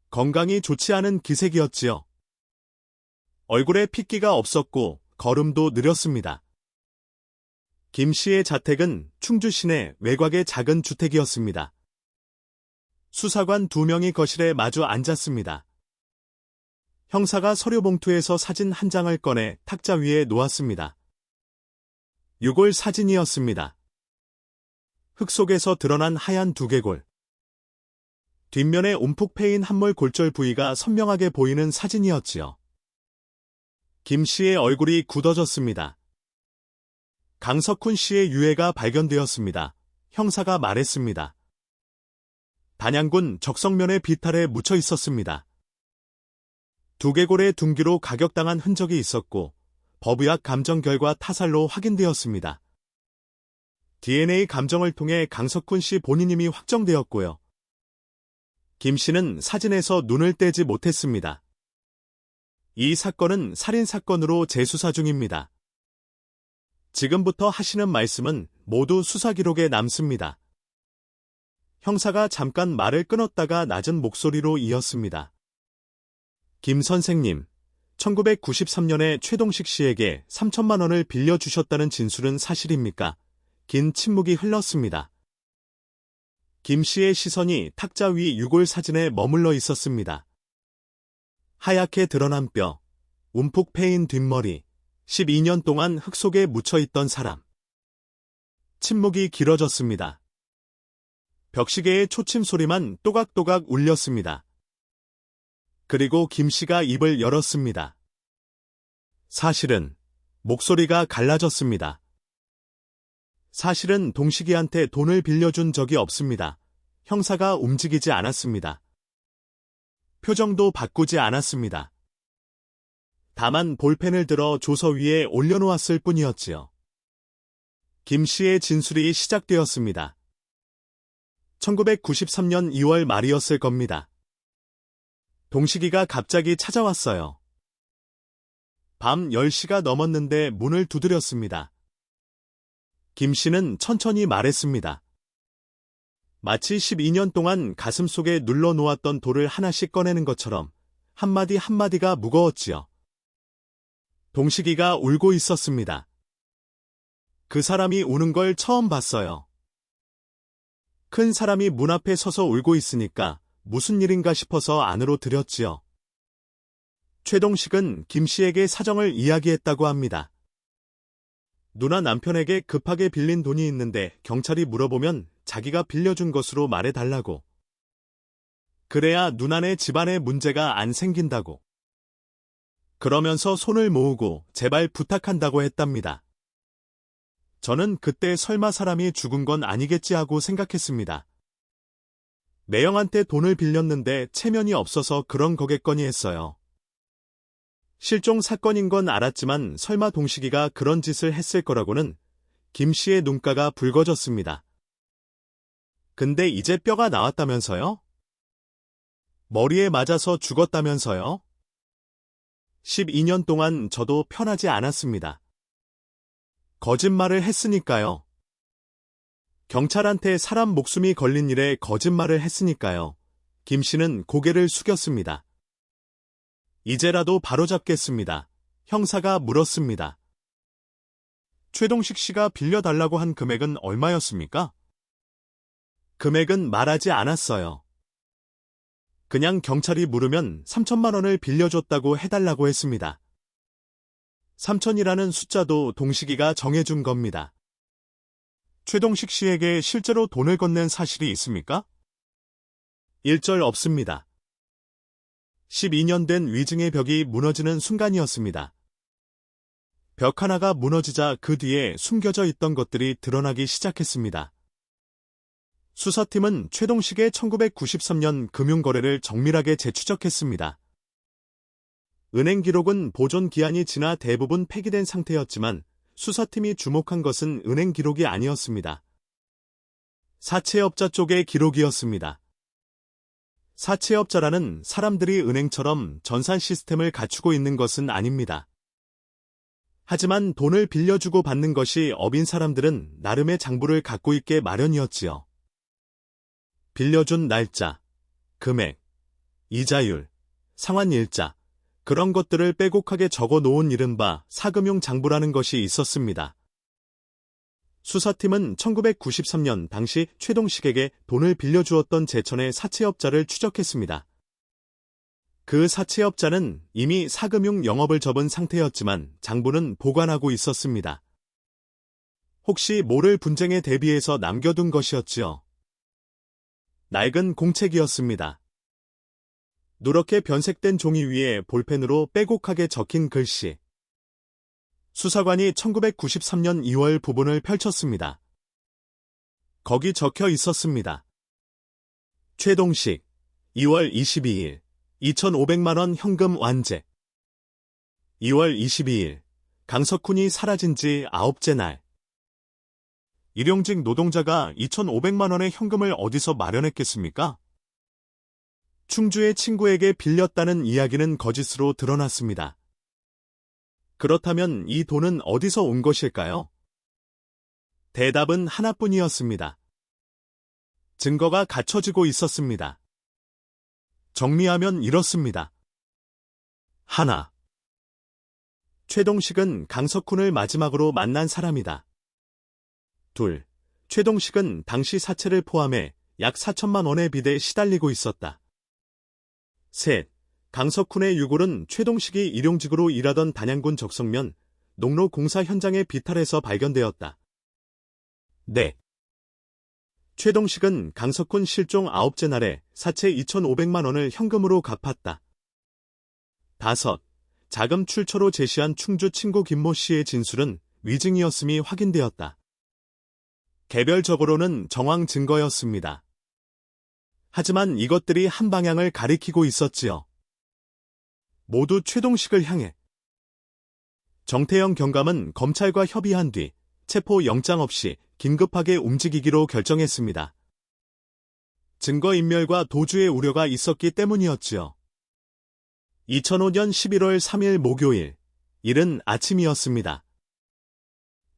건강이 좋지 않은 기색이었지요. 얼굴에 핏기가 없었고 걸음도 느렸습니다. 김 씨의 자택은 충주 시내 외곽의 작은 주택이었습니다. 수사관 2명이 거실에 마주 앉았습니다. 형사가 서류 봉투에서 사진 한 장을 꺼내 탁자 위에 놓았습니다. 유골 사진이었습니다. 흙 속에서 드러난 하얀 두개골. 뒷면에 움푹 패인 한몰 골절 부위가 선명하게 보이는 사진이었지요. 김 씨의 얼굴이 굳어졌습니다. 강석훈 씨의 유해가 발견되었습니다. 형사가 말했습니다. 단양군 적성면에 비탈에 묻혀 있었습니다. 두개골의 둔기로 가격당한 흔적이 있었고 법의학 감정 결과 타살로 확인되었습니다. DNA 감정을 통해 강석훈 씨 본인임이 확정되었고요. 김 씨는 사진에서 눈을 떼지 못했습니다. 이 사건은 살인사건으로 재수사 중입니다. 지금부터 하시는 말씀은 모두 수사 기록에 남습니다. 형사가 잠깐 말을 끊었다가 낮은 목소리로 이었습니다. 김 선생님, 1993년에 최동식 씨에게 3천만 원을 빌려주셨다는 진술은 사실입니까? 긴 침묵이 흘렀습니다. 김 씨의 시선이 탁자 위 유골 사진에 머물러 있었습니다. 하얗게 드러난 뼈, 움푹 패인 뒷머리, 12년 동안 흙 속에 묻혀있던 사람. 침묵이 길어졌습니다. 벽시계의 초침 소리만 또각또각 울렸습니다. 그리고 김 씨가 입을 열었습니다. 사실은 목소리가 갈라졌습니다. 사실은 동식이한테 돈을 빌려준 적이 없습니다. 형사가 움직이지 않았습니다. 표정도 바꾸지 않았습니다. 다만 볼펜을 들어 조서 위에 올려놓았을 뿐이었지요. 김 씨의 진술이 시작되었습니다. 1993년 2월 말이었을 겁니다. 동식이가 갑자기 찾아왔어요. 밤 10시가 넘었는데 문을 두드렸습니다. 김 씨는 천천히 말했습니다. 마치 12년 동안 가슴속에 눌러놓았던 돌을 하나씩 꺼내는 것처럼 한마디 한마디가 무거웠지요. 동식이가 울고 있었습니다. 그 사람이 우는 걸 처음 봤어요. 큰 사람이 문 앞에 서서 울고 있으니까 무슨 일인가 싶어서 안으로 들였지요. 최동식은 김 씨에게 사정을 이야기했다고 합니다. 누나 남편에게 급하게 빌린 돈이 있는데 경찰이 물어보면 자기가 빌려준 것으로 말해달라고. 그래야 누나네 집안에 문제가 안 생긴다고. 그러면서 손을 모으고 제발 부탁한다고 했답니다. 저는 그때 설마 사람이 죽은 건 아니겠지 하고 생각했습니다. 매형한테 돈을 빌렸는데 체면이 없어서 그런 거겠거니 했어요. 실종 사건인 건 알았지만 설마 동식이가 그런 짓을 했을 거라고는 김 씨의 눈가가 붉어졌습니다. 근데 이제 뼈가 나왔다면서요? 머리에 맞아서 죽었다면서요? 12년 동안 저도 편하지 않았습니다. 거짓말을 했으니까요. 경찰한테 사람 목숨이 걸린 일에 거짓말을 했으니까요. 김 씨는 고개를 숙였습니다. 이제라도 바로잡겠습니다. 형사가 물었습니다. 최동식 씨가 빌려달라고 한 금액은 얼마였습니까? 금액은 말하지 않았어요. 그냥 경찰이 물으면 3천만 원을 빌려줬다고 해달라고 했습니다. 3천이라는 숫자도 동식이가 정해준 겁니다. 최동식 씨에게 실제로 돈을 건넨 사실이 있습니까? 일절 없습니다. 12년 된 위증의 벽이 무너지는 순간이었습니다. 벽 하나가 무너지자 그 뒤에 숨겨져 있던 것들이 드러나기 시작했습니다. 수사팀은 최동식의 1993년 금융거래를 정밀하게 재추적했습니다. 은행 기록은 보존 기한이 지나 대부분 폐기된 상태였지만 수사팀이 주목한 것은 은행 기록이 아니었습니다. 사채업자 쪽의 기록이었습니다. 사채업자라는 사람들이 은행처럼 전산 시스템을 갖추고 있는 것은 아닙니다. 하지만 돈을 빌려주고 받는 것이 업인 사람들은 나름의 장부를 갖고 있게 마련이었지요. 빌려준 날짜, 금액, 이자율, 상환일자, 그런 것들을 빼곡하게 적어 놓은 이른바 사금융 장부라는 것이 있었습니다. 수사팀은 1993년 당시 최동식에게 돈을 빌려주었던 제천의 사채업자를 추적했습니다. 그 사채업자는 이미 사금융 영업을 접은 상태였지만 장부는 보관하고 있었습니다. 혹시 모를 분쟁에 대비해서 남겨둔 것이었지요. 낡은 공책이었습니다. 누렇게 변색된 종이 위에 볼펜으로 빼곡하게 적힌 글씨. 수사관이 1993년 2월 부분을 펼쳤습니다. 거기 적혀 있었습니다. 최동식, 2월 22일, 2,500만 원 현금 완제. 2월 22일, 강석훈이 사라진 지 9째 날. 일용직 노동자가 2,500만 원의 현금을 어디서 마련했겠습니까? 충주의 친구에게 빌렸다는 이야기는 거짓으로 드러났습니다. 그렇다면 이 돈은 어디서 온 것일까요? 대답은 하나뿐이었습니다. 증거가 갖춰지고 있었습니다. 정리하면 이렇습니다. 하나. 최동식은 강석훈을 마지막으로 만난 사람이다. 둘. 최동식은 당시 사채를 포함해 약 4천만 원의 빚에 시달리고 있었다. 셋. 강석훈의 유골은 최동식이 일용직으로 일하던 단양군 적성면 농로 공사 현장의 비탈에서 발견되었다. 넷. 최동식은 강석훈 실종 9째 날에 사채 2,500만 원을 현금으로 갚았다. 다섯. 자금 출처로 제시한 충주 친구 김모 씨의 진술은 위증이었음이 확인되었다. 개별적으로는 정황 증거였습니다. 하지만 이것들이 한 방향을 가리키고 있었지요. 모두 최동식을 향해. 정태영 경감은 검찰과 협의한 뒤 체포 영장 없이 긴급하게 움직이기로 결정했습니다. 증거인멸과 도주의 우려가 있었기 때문이었지요. 2005년 11월 3일 목요일, 이른 아침이었습니다.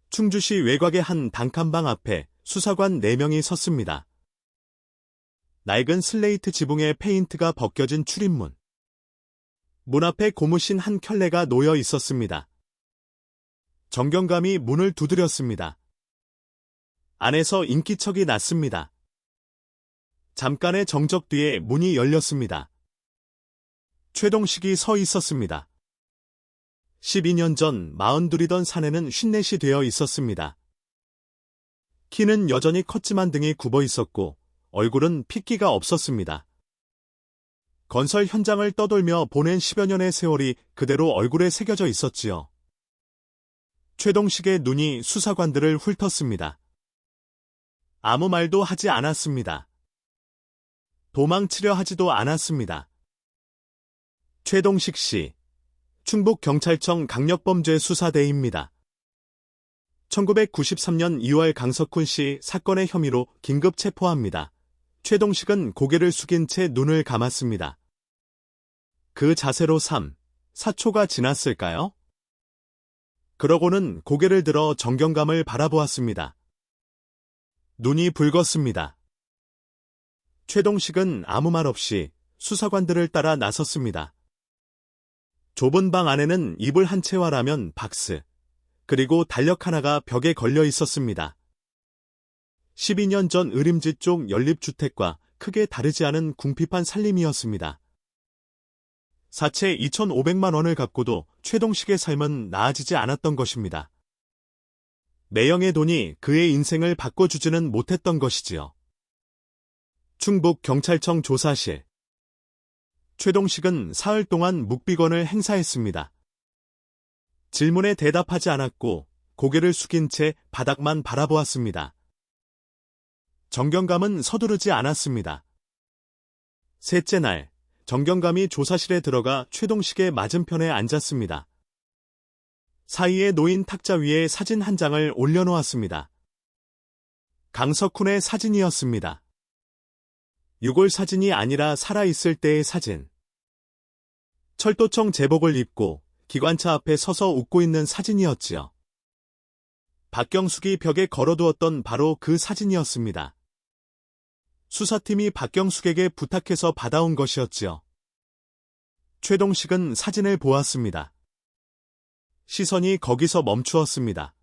충주시 외곽의 한 단칸방 앞에 수사관 4명이 섰습니다. 낡은 슬레이트 지붕에 페인트가 벗겨진 출입문. 문 앞에 고무신 한 켤레가 놓여 있었습니다. 정경감이 문을 두드렸습니다. 안에서 인기척이 났습니다. 잠깐의 정적 뒤에 문이 열렸습니다. 최동식이 서 있었습니다. 12년 전 42이던 사내는 54이 되어 있었습니다. 키는 여전히 컸지만 등이 굽어 있었고 얼굴은 핏기가 없었습니다. 건설 현장을 떠돌며 보낸 10여 년의 세월이 그대로 얼굴에 새겨져 있었지요. 최동식의 눈이 수사관들을 훑었습니다. 아무 말도 하지 않았습니다. 도망치려 하지도 않았습니다. 최동식 씨, 충북경찰청 강력범죄수사대입니다. 1993년 2월 강석훈 씨 사건의 혐의로 긴급 체포합니다. 최동식은 고개를 숙인 채 눈을 감았습니다. 그 자세로 3, 4초가 지났을까요? 그러고는 고개를 들어 정경감을 바라보았습니다. 눈이 붉었습니다. 최동식은 아무 말 없이 수사관들을 따라 나섰습니다. 좁은 방 안에는 이불 한 채와 라면 박스, 그리고 달력 하나가 벽에 걸려 있었습니다. 12년 전 의림지 쪽 연립주택과 크게 다르지 않은 궁핍한 살림이었습니다. 사채 2,500만 원을 갚고도 최동식의 삶은 나아지지 않았던 것입니다. 매형의 돈이 그의 인생을 바꿔주지는 못했던 것이지요. 충북경찰청 조사실. 최동식은 사흘 동안 묵비권을 행사했습니다. 질문에 대답하지 않았고 고개를 숙인 채 바닥만 바라보았습니다. 정경감은 서두르지 않았습니다. 셋째 날, 정경감이 조사실에 들어가 최동식의 맞은편에 앉았습니다. 사이에 놓인 탁자 위에 사진 한 장을 올려놓았습니다. 강석훈의 사진이었습니다. 유골 사진이 아니라 살아있을 때의 사진. 철도청 제복을 입고 기관차 앞에 서서 웃고 있는 사진이었지요. 박경숙이 벽에 걸어두었던 바로 그 사진이었습니다. 수사팀이 박경숙에게 부탁해서 받아온 것이었지요. 최동식은 사진을 보았습니다. 시선이 거기서 멈추었습니다.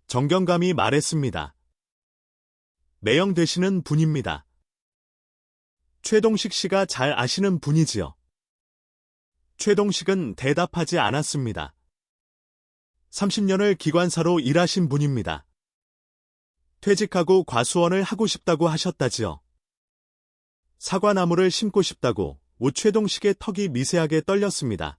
정경감이 말했습니다. 매형 되시는 분입니다. 최동식 씨가 잘 아시는 분이지요. 최동식은 대답하지 않았습니다. 30년을 기관사로 일하신 분입니다. 퇴직하고 과수원을 하고 싶다고 하셨다지요. 사과나무를 심고 싶다고 최동식의 턱이 미세하게 떨렸습니다.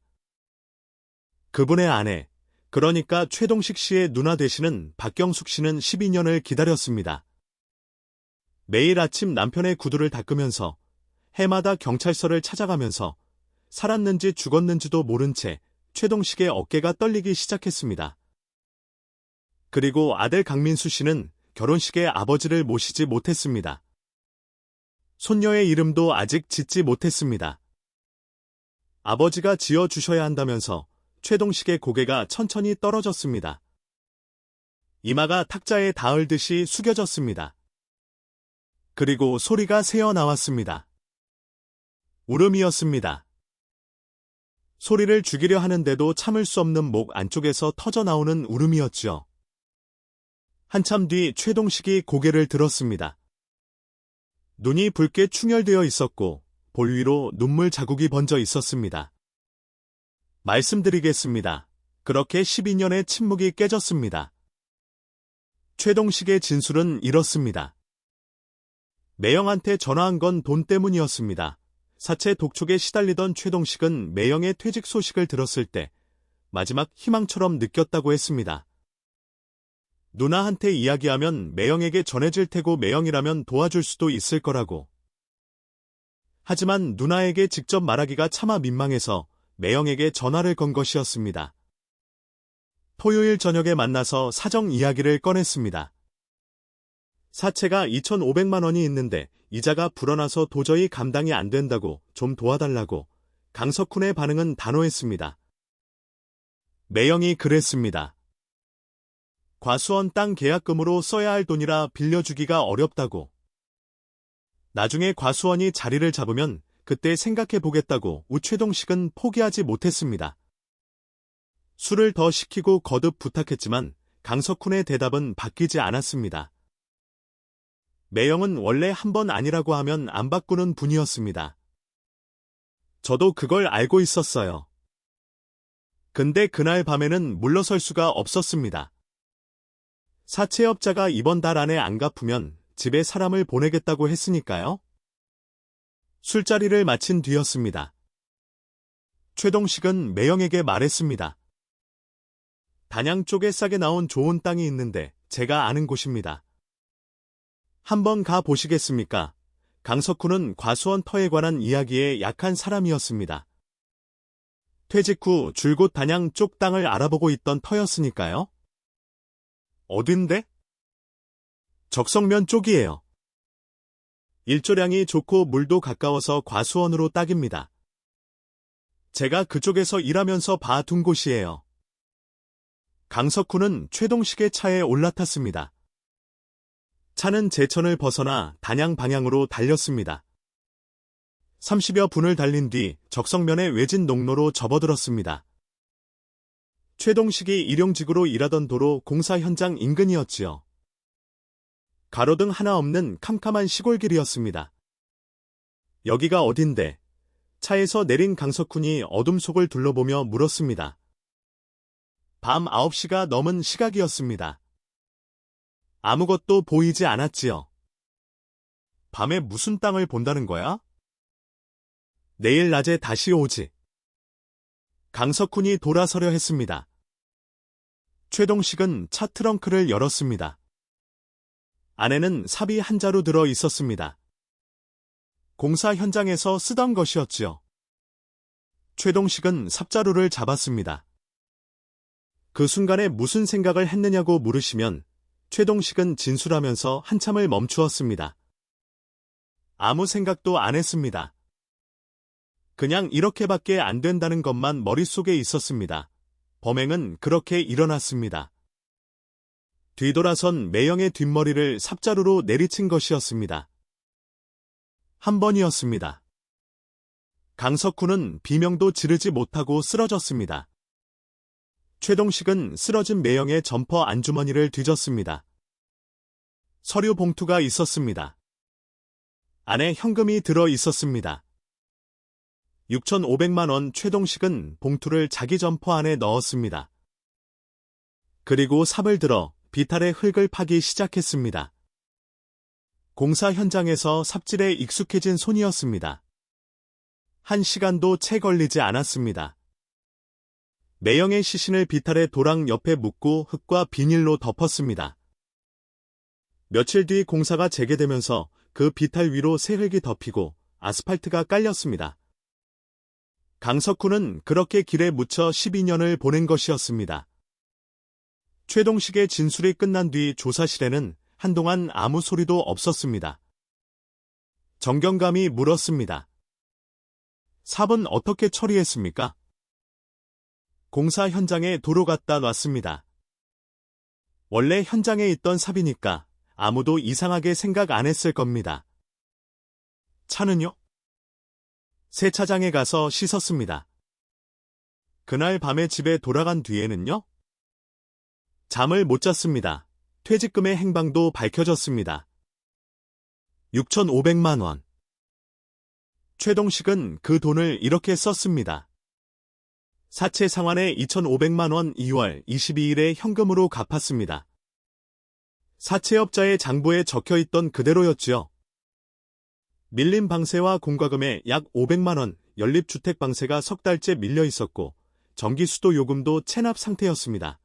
그분의 아내, 그러니까 최동식 씨의 누나 되시는 박경숙 씨는 12년을 기다렸습니다. 매일 아침 남편의 구두를 닦으면서 해마다 경찰서를 찾아가면서 살았는지 죽었는지도 모른 채 최동식의 어깨가 떨리기 시작했습니다. 그리고 아들 강민수 씨는 결혼식에 아버지를 모시지 못했습니다. 손녀의 이름도 아직 짓지 못했습니다. 아버지가 지어주셔야 한다면서 최동식의 고개가 천천히 떨어졌습니다. 이마가 탁자에 닿을듯이 숙여졌습니다. 그리고 소리가 새어나왔습니다. 울음이었습니다. 소리를 죽이려 하는데도 참을 수 없는 목 안쪽에서 터져나오는 울음이었죠. 한참 뒤 최동식이 고개를 들었습니다. 눈이 붉게 충혈되어 있었고 볼 위로 눈물 자국이 번져 있었습니다. 말씀드리겠습니다. 그렇게 12년의 침묵이 깨졌습니다. 최동식의 진술은 이렇습니다. 매형한테 전화한 건 돈 때문이었습니다. 사채 독촉에 시달리던 최동식은 매형의 퇴직 소식을 들었을 때 마지막 희망처럼 느꼈다고 했습니다. 누나한테 이야기하면 매형에게 전해질 테고 매형이라면 도와줄 수도 있을 거라고. 하지만 누나에게 직접 말하기가 차마 민망해서 매형에게 전화를 건 것이었습니다. 토요일 저녁에 만나서 사정 이야기를 꺼냈습니다. 사채가 2,500만 원이 있는데 이자가 불어나서 도저히 감당이 안 된다고 좀 도와달라고. 강석훈의 반응은 단호했습니다. 매형이 그랬습니다. 과수원 땅 계약금으로 써야 할 돈이라 빌려주기가 어렵다고. 나중에 과수원이 자리를 잡으면 그때 생각해 보겠다고 최동식은 포기하지 못했습니다. 술을 더 시키고 거듭 부탁했지만 강석훈의 대답은 바뀌지 않았습니다. 매형은 원래 한 번 아니라고 하면 안 바꾸는 분이었습니다. 저도 그걸 알고 있었어요. 근데 그날 밤에는 물러설 수가 없었습니다. 사채업자가 이번 달 안에 안 갚으면 집에 사람을 보내겠다고 했으니까요. 술자리를 마친 뒤였습니다. 최동식은 매형에게 말했습니다. 단양 쪽에 싸게 나온 좋은 땅이 있는데 제가 아는 곳입니다. 한번 가 보시겠습니까? 강석훈은 과수원 터에 관한 이야기에 약한 사람이었습니다. 퇴직 후 줄곧 단양 쪽 땅을 알아보고 있던 터였으니까요. 어딘데? 적성면 쪽이에요. 일조량이 좋고 물도 가까워서 과수원으로 딱입니다. 제가 그쪽에서 일하면서 봐둔 곳이에요. 강석훈은 최동식의 차에 올라탔습니다. 차는 제천을 벗어나 단양 방향으로 달렸습니다. 30여 분을 달린 뒤 적성면의 외진 농로로 접어들었습니다. 최동식이 일용직으로 일하던 도로 공사 현장 인근이었지요. 가로등 하나 없는 캄캄한 시골길이었습니다. 여기가 어딘데? 차에서 내린 강석훈이 어둠 속을 둘러보며 물었습니다. 밤 9시가 넘은 시각이었습니다. 아무것도 보이지 않았지요. 밤에 무슨 땅을 본다는 거야? 내일 낮에 다시 오지. 강석훈이 돌아서려 했습니다. 최동식은 차 트렁크를 열었습니다. 안에는 삽이 한 자루 들어 있었습니다. 공사 현장에서 쓰던 것이었지요. 최동식은 삽자루를 잡았습니다. 그 순간에 무슨 생각을 했느냐고 물으시면 최동식은 진술하면서 한참을 멈추었습니다. 아무 생각도 안 했습니다. 그냥 이렇게밖에 안 된다는 것만 머릿속에 있었습니다. 범행은 그렇게 일어났습니다. 뒤돌아선 매형의 뒷머리를 삽자루로 내리친 것이었습니다. 한 번이었습니다. 강석훈은 비명도 지르지 못하고 쓰러졌습니다. 최동식은 쓰러진 매형의 점퍼 안주머니를 뒤졌습니다. 서류 봉투가 있었습니다. 안에 현금이 들어 있었습니다. 6,500만 원. 최동식은 봉투를 자기 점퍼 안에 넣었습니다. 그리고 삽을 들어 비탈의 흙을 파기 시작했습니다. 공사 현장에서 삽질에 익숙해진 손이었습니다. 1시간도 채 걸리지 않았습니다. 매형의 시신을 비탈의 도랑 옆에 묻고 흙과 비닐로 덮었습니다. 며칠 뒤 공사가 재개되면서 그 비탈 위로 새 흙이 덮이고 아스팔트가 깔렸습니다. 강석훈은 그렇게 길에 묻혀 12년을 보낸 것이었습니다. 최동식의 진술이 끝난 뒤 조사실에는 한동안 아무 소리도 없었습니다. 정경감이 물었습니다. 삽은 어떻게 처리했습니까? 공사 현장에 도로 갖다 놨습니다. 원래 현장에 있던 삽이니까 아무도 이상하게 생각 안 했을 겁니다. 차는요? 세차장에 가서 씻었습니다. 그날 밤에 집에 돌아간 뒤에는요? 잠을 못 잤습니다. 퇴직금의 행방도 밝혀졌습니다. 6,500만 원. 최동식은 그 돈을 이렇게 썼습니다. 사채 상환에 2,500만 원 2월 22일에 현금으로 갚았습니다. 사채업자의 장부에 적혀있던 그대로였지요. 밀린 방세와 공과금에 약 500만 원, 연립주택 방세가 석 달째 밀려 있었고 전기수도 요금도 체납 상태였습니다.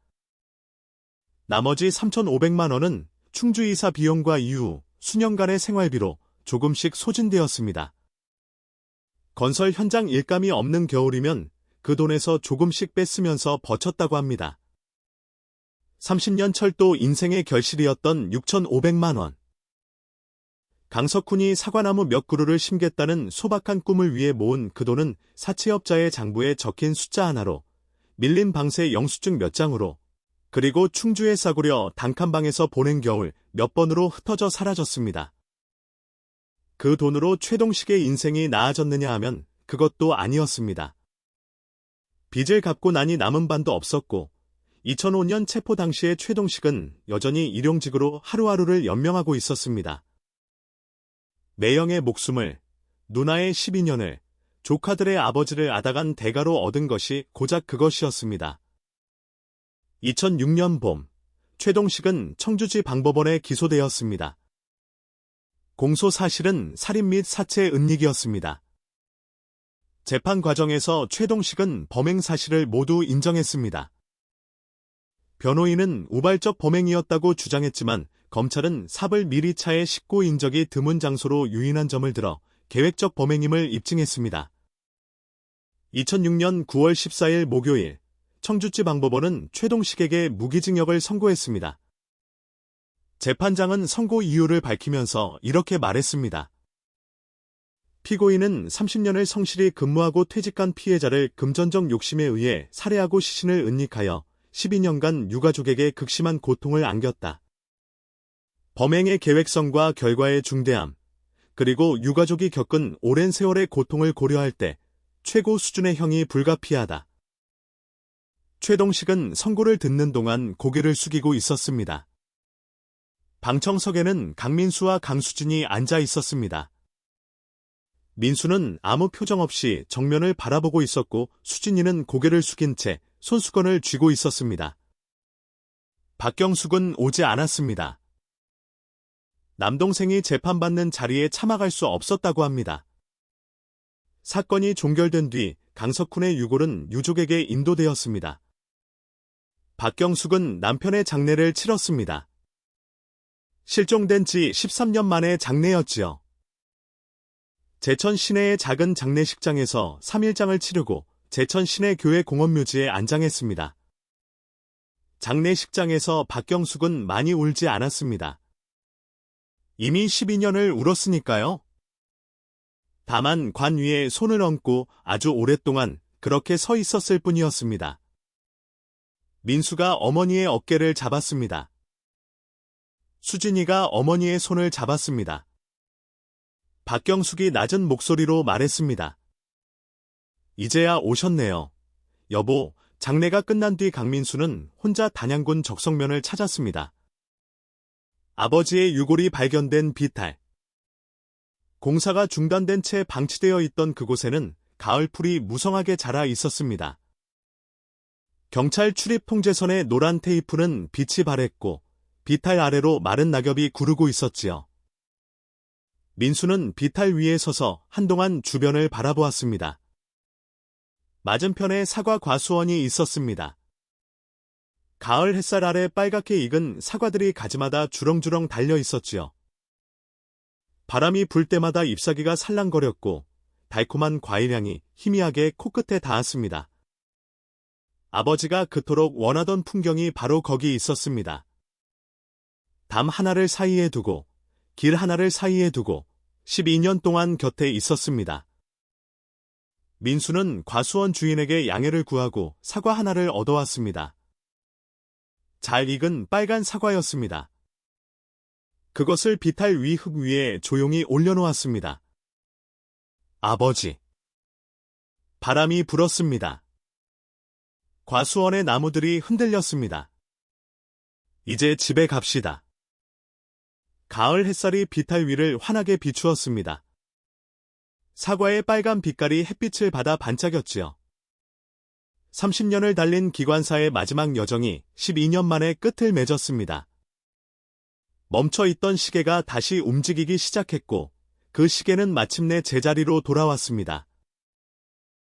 나머지 3,500만 원은 충주이사 비용과 이후 수년간의 생활비로 조금씩 소진되었습니다. 건설 현장 일감이 없는 겨울이면 그 돈에서 조금씩 뺐으면서 버텼다고 합니다. 30년 철도 인생의 결실이었던 6,500만 원. 강석훈이 사과나무 몇 그루를 심겠다는 소박한 꿈을 위해 모은 그 돈은 사채업자의 장부에 적힌 숫자 하나로, 밀린 방세 영수증 몇 장으로, 그리고 충주에 싸구려 단칸방에서 보낸 겨울 몇 번으로 흩어져 사라졌습니다. 그 돈으로 최동식의 인생이 나아졌느냐 하면 그것도 아니었습니다. 빚을 갚고 나니 남은 반도 없었고 2005년 체포 당시의 최동식은 여전히 일용직으로 하루하루를 연명하고 있었습니다. 매형의 목숨을, 누나의 12년을, 조카들의 아버지를 앗아간 대가로 얻은 것이 고작 그것이었습니다. 2006년 봄, 최동식은 청주지 방법원에 기소되었습니다. 공소 사실은 살인 및 사체 은닉이었습니다. 재판 과정에서 최동식은 범행 사실을 모두 인정했습니다. 변호인은 우발적 범행이었다고 주장했지만 검찰은 삽을 미리 차에 싣고 인적이 드문 장소로 유인한 점을 들어 계획적 범행임을 입증했습니다. 2006년 9월 14일 목요일, 청주지방법원은 최동식에게 무기징역을 선고했습니다. 재판장은 선고 이유를 밝히면서 이렇게 말했습니다. 피고인은 30년을 성실히 근무하고 퇴직한 피해자를 금전적 욕심에 의해 살해하고 시신을 은닉하여 12년간 유가족에게 극심한 고통을 안겼다. 범행의 계획성과 결과의 중대함, 그리고 유가족이 겪은 오랜 세월의 고통을 고려할 때 최고 수준의 형이 불가피하다. 최동식은 선고를 듣는 동안 고개를 숙이고 있었습니다. 방청석에는 강민수와 강수진이 앉아 있었습니다. 민수는 아무 표정 없이 정면을 바라보고 있었고 수진이는 고개를 숙인 채 손수건을 쥐고 있었습니다. 박경숙은 오지 않았습니다. 남동생이 재판받는 자리에 참아갈 수 없었다고 합니다. 사건이 종결된 뒤 강석훈의 유골은 유족에게 인도되었습니다. 박경숙은 남편의 장례를 치렀습니다. 실종된 지 13년 만의 장례였지요. 제천 시내의 작은 장례식장에서 3일장을 치르고 제천 시내 교회 공원묘지에 안장했습니다. 장례식장에서 박경숙은 많이 울지 않았습니다. 이미 12년을 울었으니까요. 다만 관 위에 손을 얹고 아주 오랫동안 그렇게 서 있었을 뿐이었습니다. 민수가 어머니의 어깨를 잡았습니다. 수진이가 어머니의 손을 잡았습니다. 박경숙이 낮은 목소리로 말했습니다. 이제야 오셨네요. 여보, 장례가 끝난 뒤 강민수는 혼자 단양군 적성면을 찾았습니다. 아버지의 유골이 발견된 비탈. 공사가 중단된 채 방치되어 있던 그곳에는 가을풀이 무성하게 자라 있었습니다. 경찰 출입 통제선의 노란 테이프는 빛이 발했고 비탈 아래로 마른 낙엽이 구르고 있었지요. 민수는 비탈 위에 서서 한동안 주변을 바라보았습니다. 맞은편에 사과 과수원이 있었습니다. 가을 햇살 아래 빨갛게 익은 사과들이 가지마다 주렁주렁 달려 있었지요. 바람이 불 때마다 잎사귀가 살랑거렸고 달콤한 과일향이 희미하게 코끝에 닿았습니다. 아버지가 그토록 원하던 풍경이 바로 거기 있었습니다. 담 하나를 사이에 두고 길 하나를 사이에 두고 12년 동안 곁에 있었습니다. 민수는 과수원 주인에게 양해를 구하고 사과 하나를 얻어왔습니다. 잘 익은 빨간 사과였습니다. 그것을 비탈 위 흙 위에 조용히 올려놓았습니다. 아버지. 바람이 불었습니다. 과수원의 나무들이 흔들렸습니다. 이제 집에 갑시다. 가을 햇살이 비탈 위를 환하게 비추었습니다. 사과의 빨간 빛깔이 햇빛을 받아 반짝였지요. 30년을 달린 기관사의 마지막 여정이 12년 만에 끝을 맺었습니다. 멈춰있던 시계가 다시 움직이기 시작했고 그 시계는 마침내 제자리로 돌아왔습니다.